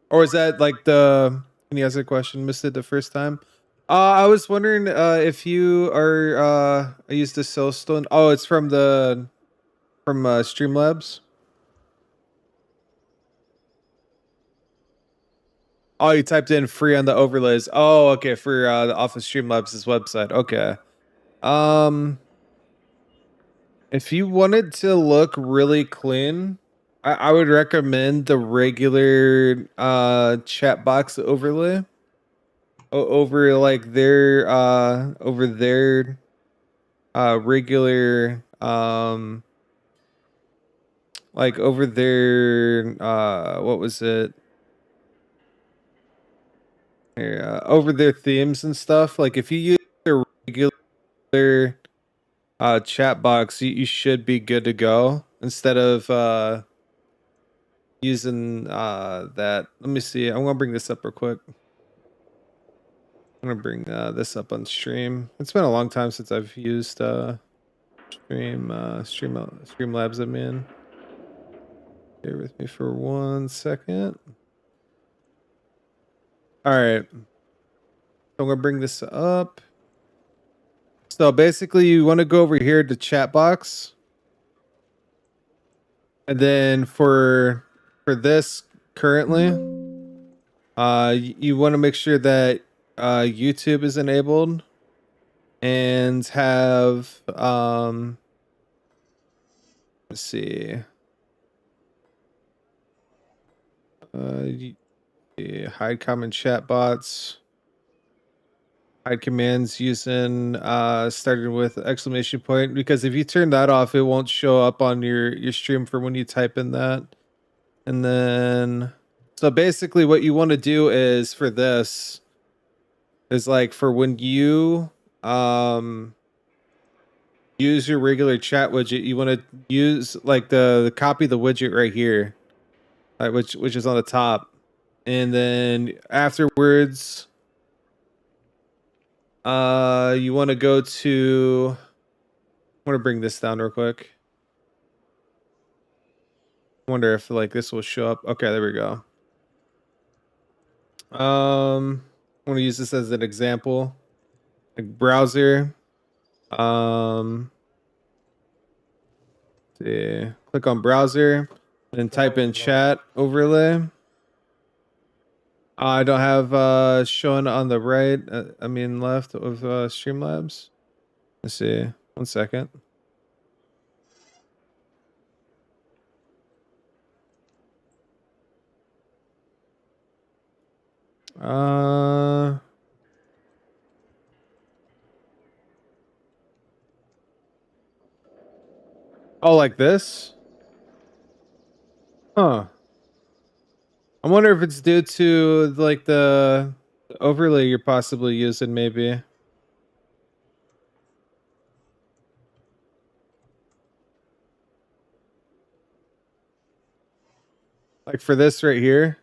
Or is that like the, can you ask a question? Missed it the first time. I was wondering if you are I used the Soulstone. Oh, it's from Streamlabs. Oh, you typed in free on the overlays. Oh, okay, for the Office Streamlabs' website. Okay. If you wanted to look really clean, I would recommend the regular chat box overlay over like their regular like over their what was it? Here, over their themes and stuff. Like if you use their regular chat box, you should be good to go instead of using that. Let me see. I'm gonna bring this up real quick. I'm gonna bring this up on stream. It's been a long time since I've used Streamlabs. I'm in. Bear with me for 1 second. All right. I'm gonna bring this up. So basically, you want to go over here to chat box, and then for this currently, you want to make sure that YouTube is enabled and have let's see, hide common chat bots. Hide commands using starting with exclamation point, because if you turn that off, it won't show up on your stream for when you type in that. And then so basically what you want to do is for this is like for when you use your regular chat widget, you want to use like the copy the widget right here, which is on the top, and then afterwards you want to go to, I want to bring this down real quick. I wonder if like this will show up. Okay, there we go. I want to use this as an example. like browser. See, click on browser and type in chat overlay. I don't have showing on the right. I mean left of Streamlabs. Let's see. 1 second. Oh, like this? Huh. I wonder if it's due to like the overlay you're possibly using, maybe. Like for this right here.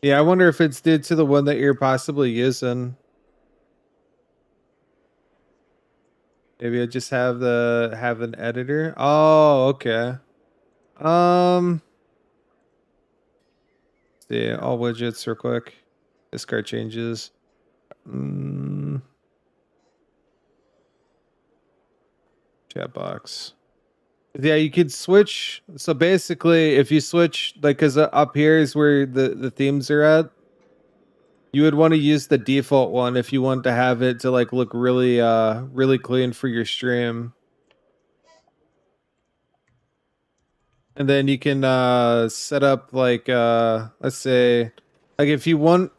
Yeah, I wonder if it's due to the one that you're possibly using. Maybe I just have an editor. Oh, okay. See, all widgets real quick. Discard changes. Chat box. Yeah, you could switch. So basically, if you switch, like, because up here is where the themes are at. You would want to use the default one if you want to have it to like look really really clean for your stream. And then you can set up like let's say like if you want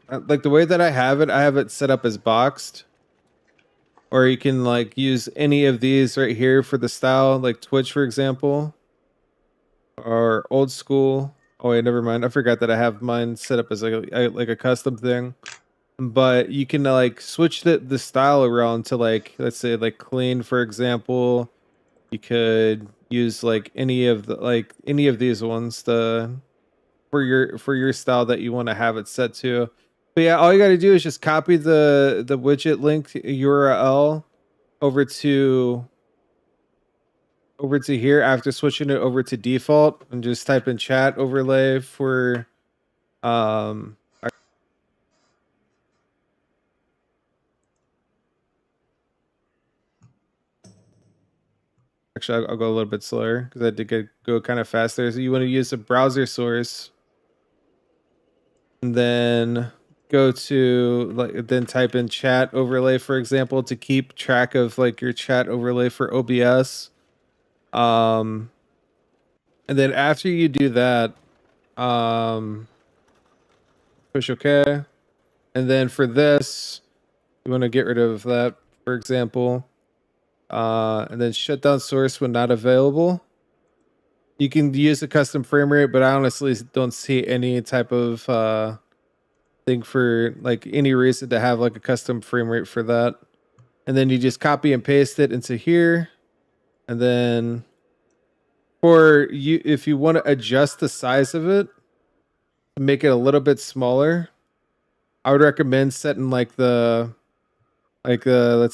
like the way that I have it set up as boxed. Or you can like use any of these right here for the style, like Twitch for example. Or old school. Oh wait, never mind. I forgot that I have mine set up as like a custom thing. But you can like switch the style around to like, let's say like clean for example. You could use like any of these ones for your style that you want to have it set to. But yeah, all you got to do is just copy the widget link URL over to here after switching it over to default, and just type in chat overlay for actually I'll go a little bit slower because I did go kind of faster. So you want to use a browser source and then go to like then type in chat overlay for example to keep track of like your chat overlay for OBS. And then after you do that, push OK. And then for this, you want to get rid of that, for example. And then shut down source when not available. You can use a custom frame rate, but I honestly don't see any type of thing for like any reason to have like a custom frame rate for that. And then you just copy and paste it into here. And then if you want to adjust the size of it, make it a little bit smaller, I would recommend setting let's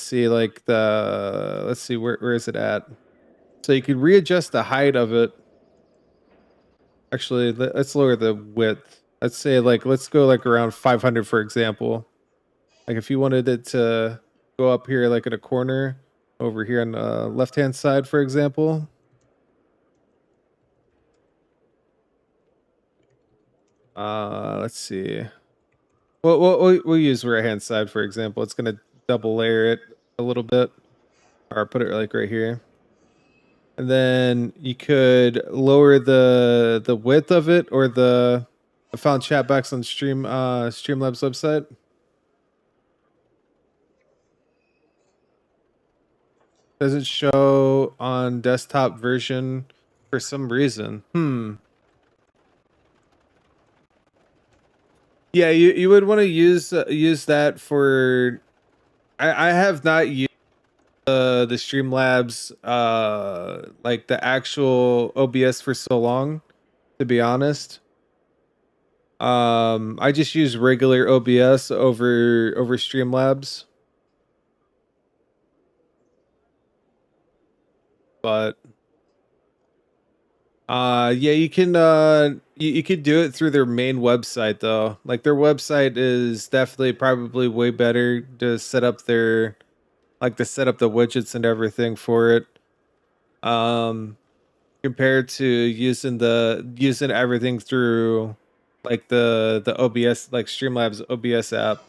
see, where is it at? So you could readjust the height of it. Actually, let's lower the width. Let's say let's go around 500, for example. Like if you wanted it to go up here, like in a corner over here on the left-hand side, for example. Let's see. We'll use right-hand side, for example. It's going to double layer it a little bit, or put it like right here. And then you could lower the width of it, or I found chat box on Streamlabs website. Doesn't show on desktop version for some reason. Yeah, you would want to use that for. I have not used the Streamlabs like the actual OBS for so long, to be honest. I just use regular OBS over Streamlabs. But Yeah, you can you could do it through their main website though. Like their website is definitely probably way better to set up their to set up the widgets and everything for it. Compared to using everything through like the OBS, like Streamlabs OBS app.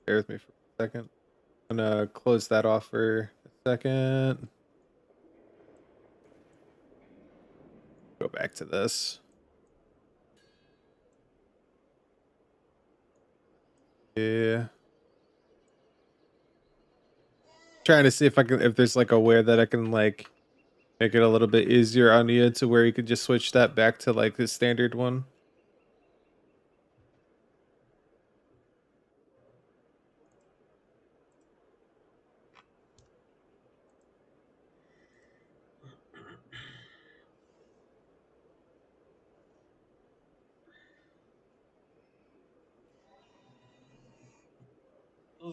Bear with me for a second. I'm gonna close that off for a second. Go back to this. Yeah. Trying to see if there's like a way that I can like make it a little bit easier on you to where you could just switch that back to like the standard one.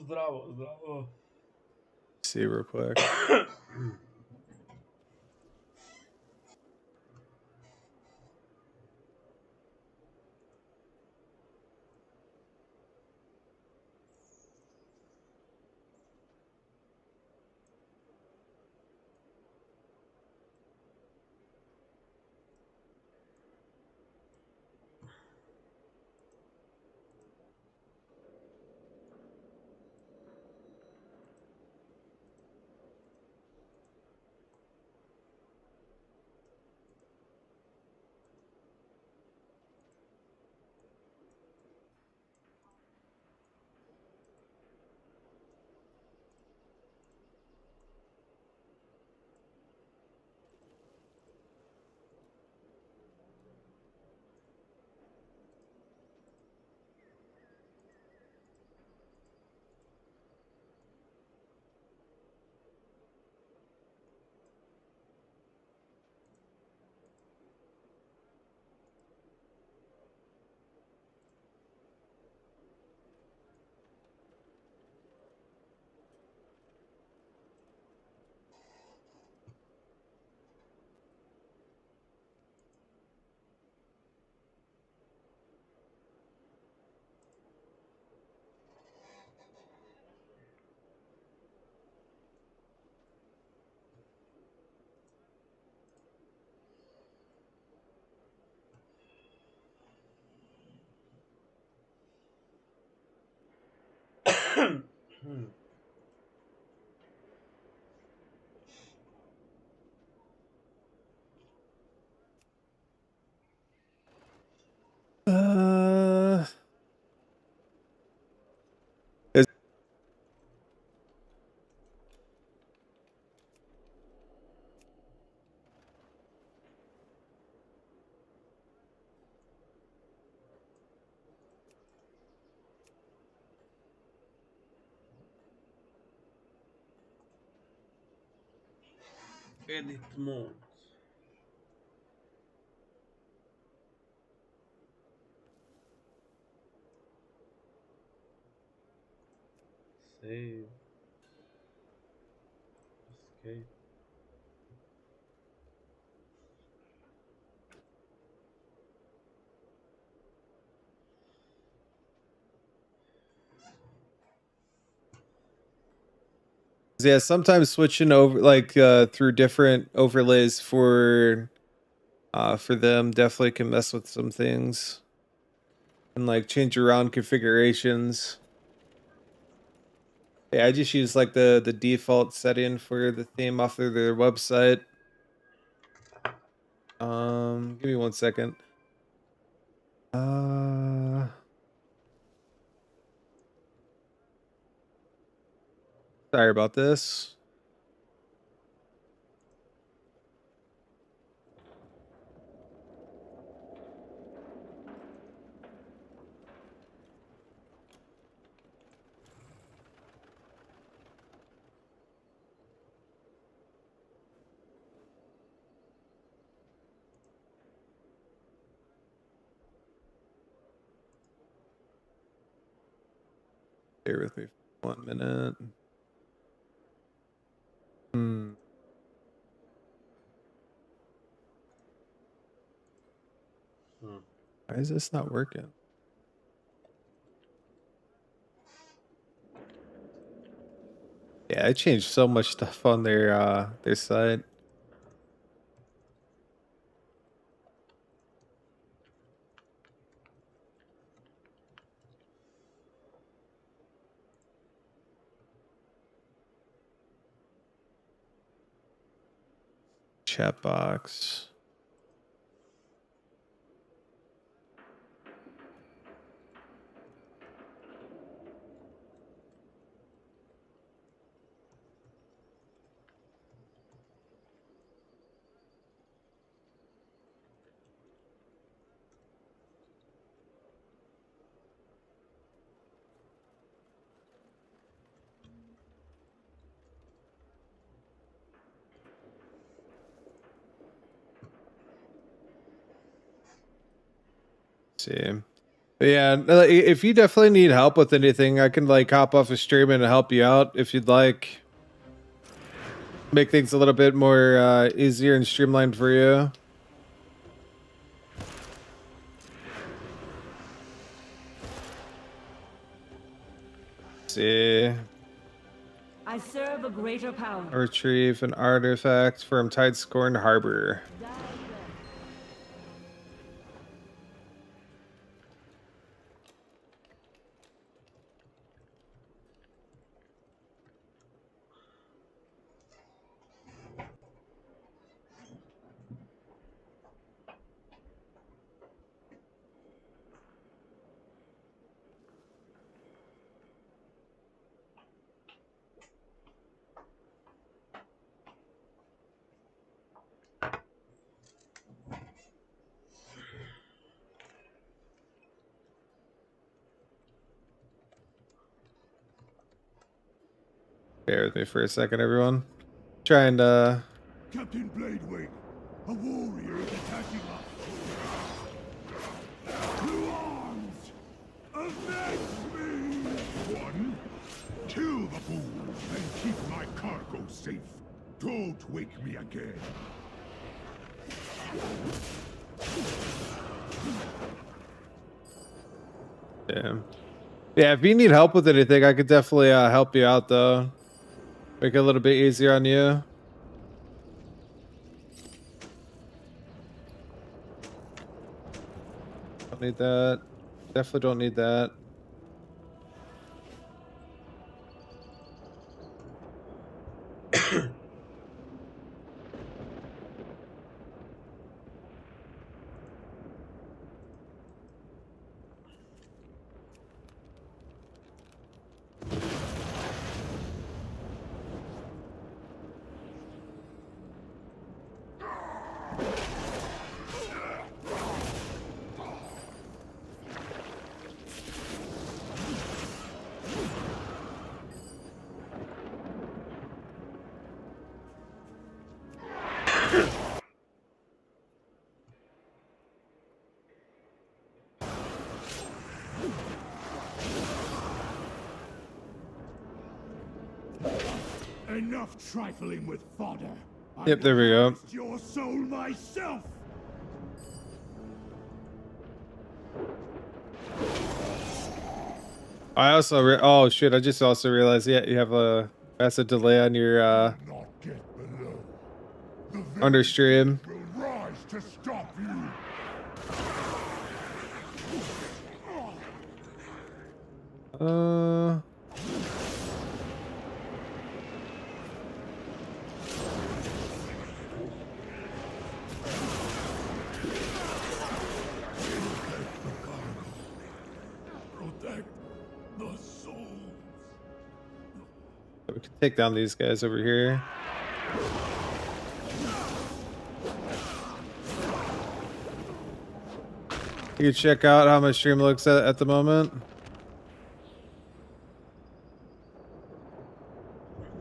Zdravo. See real quick. Is Edit mode. Save. Escape. yeah, sometimes switching over like through different overlays for them definitely can mess with some things and like change around configurations. Yeah, I just use like the default setting for the theme off of their website. Give me 1 second. Sorry about this. Bear with me for 1 minute. Why is this not working? Yeah, I changed so much stuff on their site. Chat box. See. But yeah, if you definitely need help with anything, I can like hop off a stream and help you out if you'd like. Make things a little bit more easier and streamlined for you. See. I serve a greater power. Retrieve an artifact from Tidescorn Harbor. Bear with me for a second, everyone. Trying to. Captain Bladewing, a warrior is attacking us. To arms! Avenge me! 1. Kill the fool and keep my cargo safe. Don't wake me again. Damn. Yeah, if you need help with anything, I could definitely help you out, though. Make it a little bit easier on you. Don't need that. Definitely don't need that. Enough trifling with fodder. Yep, there we go. Your soul myself. I also oh shit! I just also realized you have a massive delay on your under stream. Will rise to stop you. We can take down these guys over here. You can check out how my stream looks at the moment.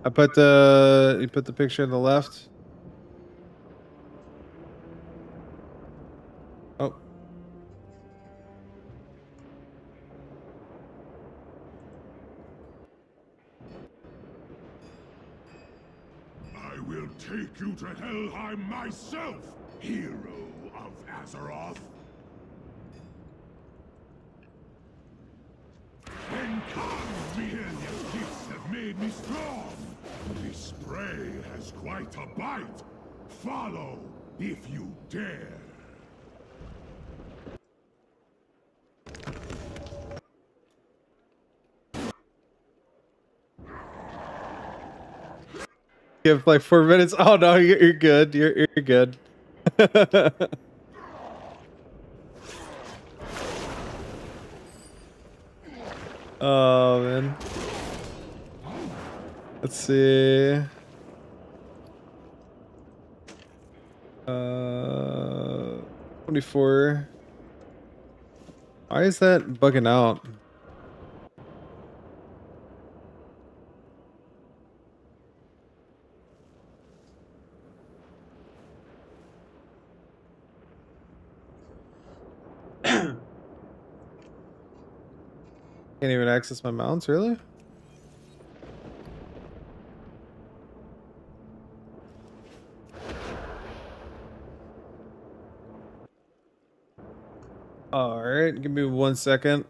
You put the picture on the left. Oh. take you to Helheim myself, hero of Azeroth. When Khan's regalia gifts have made me strong, this spray has quite a bite. Follow if you dare. Give like 4 minutes. Oh no, you're good. You're good. Oh man. Let's see. 24. Why is that bugging out? Can't even access my mounts, really? All right, give me 1 second.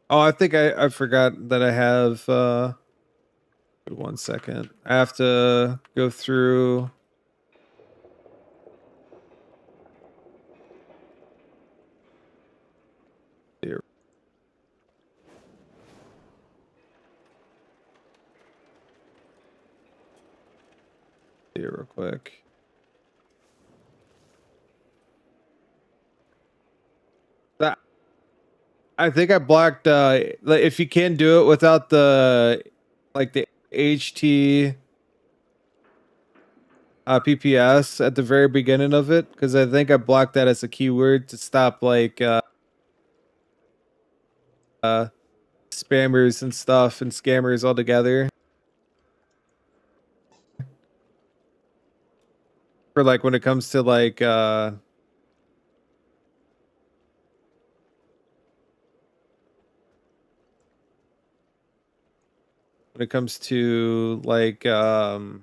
Oh, I think I forgot that I have 1 second. I have to go through. Here. Here real quick. That I think I blocked if you can do it without the like the HT PPS at the very beginning of it, because I think I blocked that as a keyword to stop like spammers and stuff and scammers altogether. For like when it comes to like when it comes to like like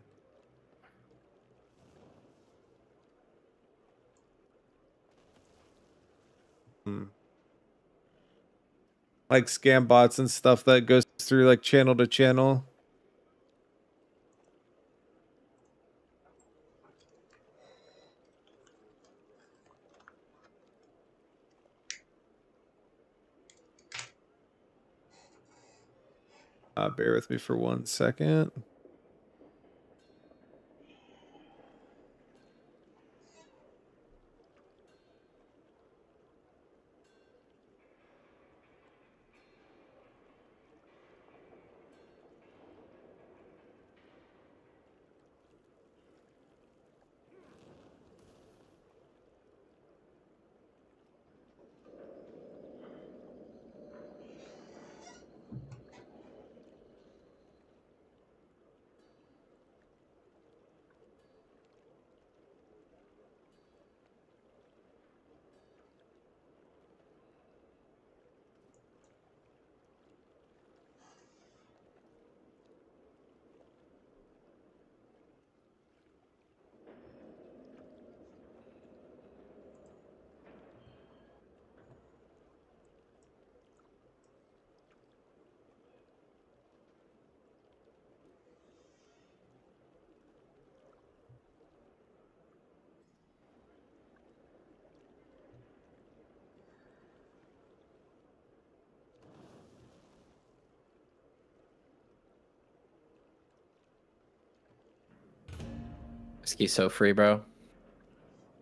scam bots and stuff that goes through like channel to channel. Bear with me for 1 second. Ski's so free, bro.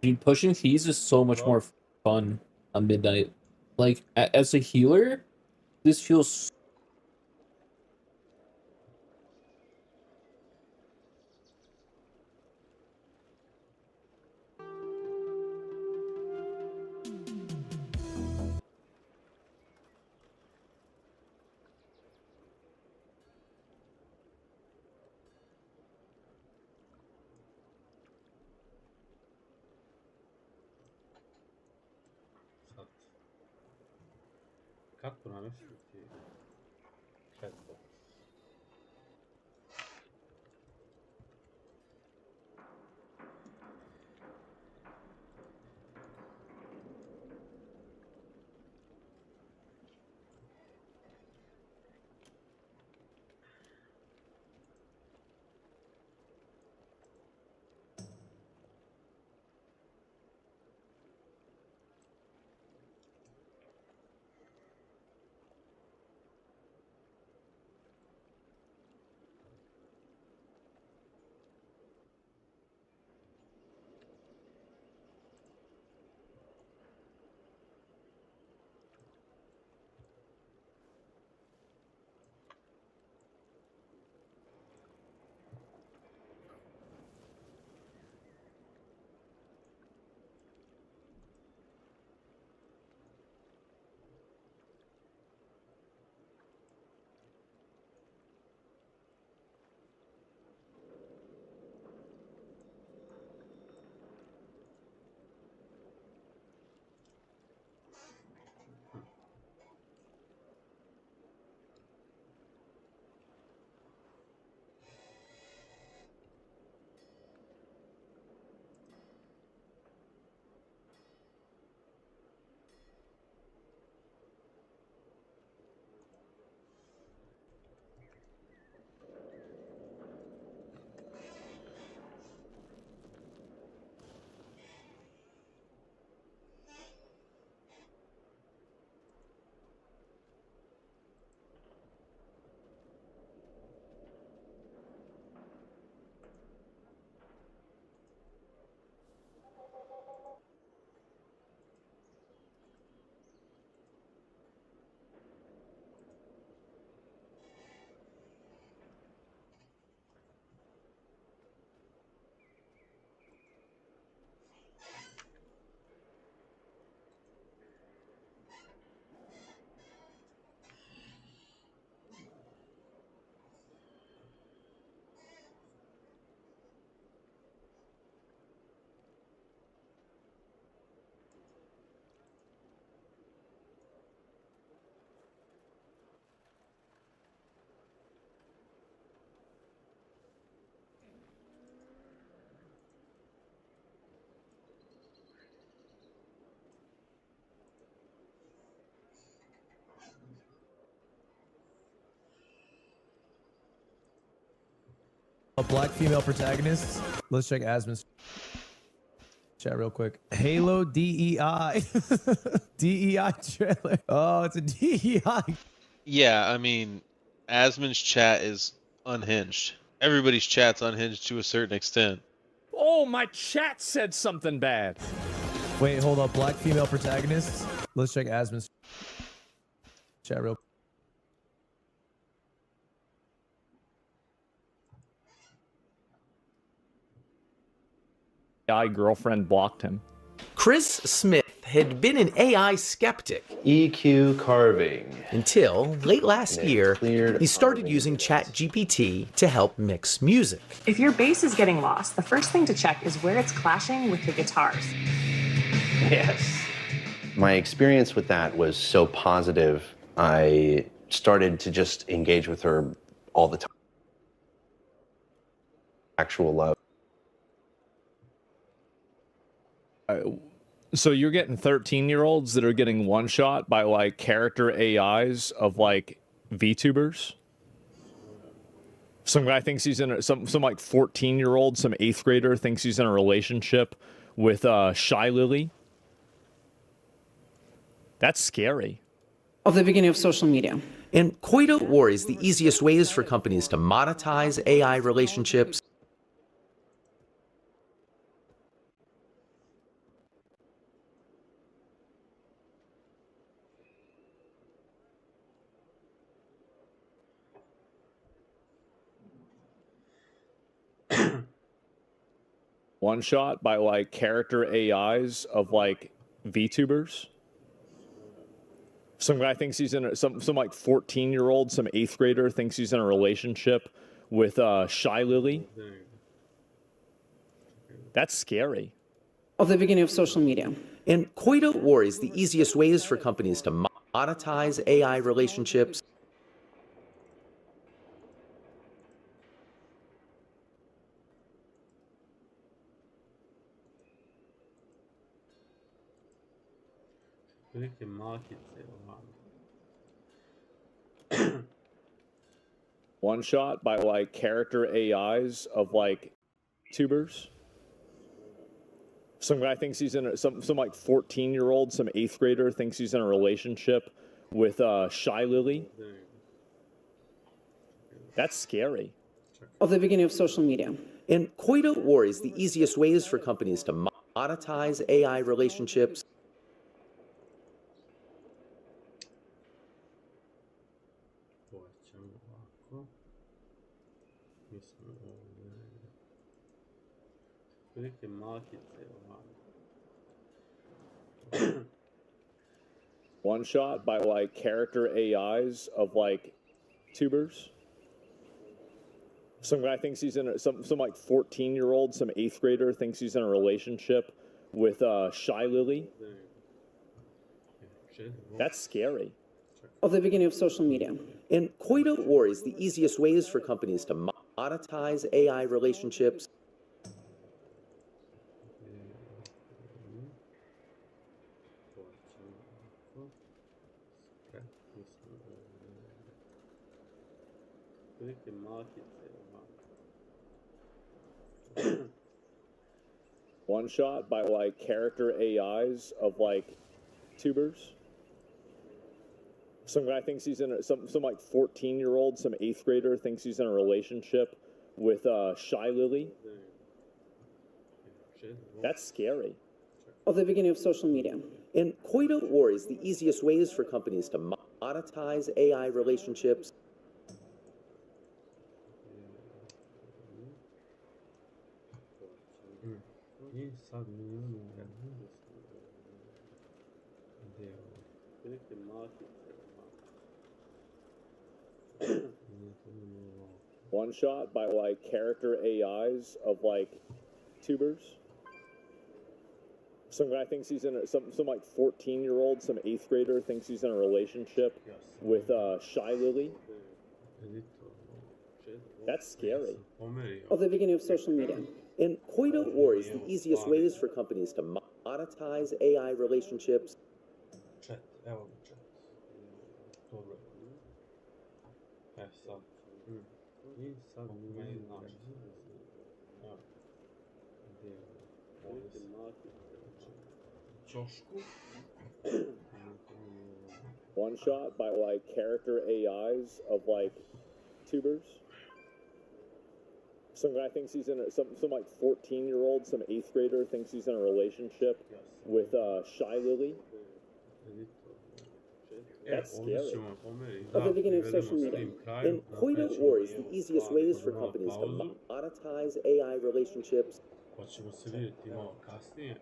Dude, pushing keys is so much more fun on midnight. Like, as a healer, this feels... Kako namestiti chatbot? Black female protagonists. Let's check Asmon's chat real quick. Halo DEI. DEI trailer. Oh, it's a DEI. Yeah, I mean, Asmon's chat is unhinged. Everybody's chat's unhinged to a certain extent. Oh, my chat said something bad. Wait, hold up. Black female protagonists. Let's check Asmon's chat real quick. AI girlfriend blocked him. Chris Smith had been an AI skeptic. EQ carving. Until late last year, he started using ChatGPT to help mix music. If your bass is getting lost, the first thing to check is where it's clashing with the guitars. Yes. My experience with that was so positive, I started to just engage with her all the time. Actual love. So you're getting 13-year-olds that are getting one-shot by like character AIs of like VTubers. Some guy thinks he's in a, some like 14-year-old, some 8th grader thinks he's in a relationship with Shy Lily. That's scary. Of the beginning of social media. And Koito worries the easiest ways for companies to monetize AI relationships. One shot by like character AIs of like VTubers. Some guy thinks he's in a, some like 14-year-old, some 8th grader thinks he's in a relationship with Shy Lily. That's scary. Of the beginning of social media. And Koito worries the easiest ways for companies to monetize AI relationships. One shot by like character AIs of like tubers. Some guy thinks he's in a, some like 14-year-old, some 8th grader thinks he's in a relationship with Shy Lily. That's scary. Of the beginning of social media. And Koito worries the easiest ways for companies to monetize AI relationships. One shot by like character AIs of like tubers. Some guy thinks he's in a, some like 14-year-old, some 8th grader thinks he's in a relationship with Shy Lily. That's scary. Of the beginning of social media. And Koito worries the easiest ways for companies to monetize AI relationships. One shot by like character AIs of like tubers. Some guy thinks he's in a, some like 14-year-old, some 8th grader thinks he's in a relationship with Shy Lily. That's scary. Of the beginning of social media. And Koito worries the easiest ways for companies to monetize AI relationships. One shot by like character AIs of like tubers. Some guy thinks he's in a, some like 14-year-old, some 8th grader thinks he's in a relationship with Shy Lily. That's scary. Of the beginning of social media. And Koito worries the easiest ways for companies to monetize AI relationships. One shot by like character AIs of like tubers. Some guy thinks he's in some like 14-year-old, some 8th grader thinks he's in a relationship with Shy Lily. That's scary. At the beginning of social media, in Warrior Draenor is the easiest ways for companies to monetize AI relationships. Hoćemo se vidjeti malo kasnije.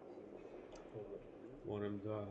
Moram da...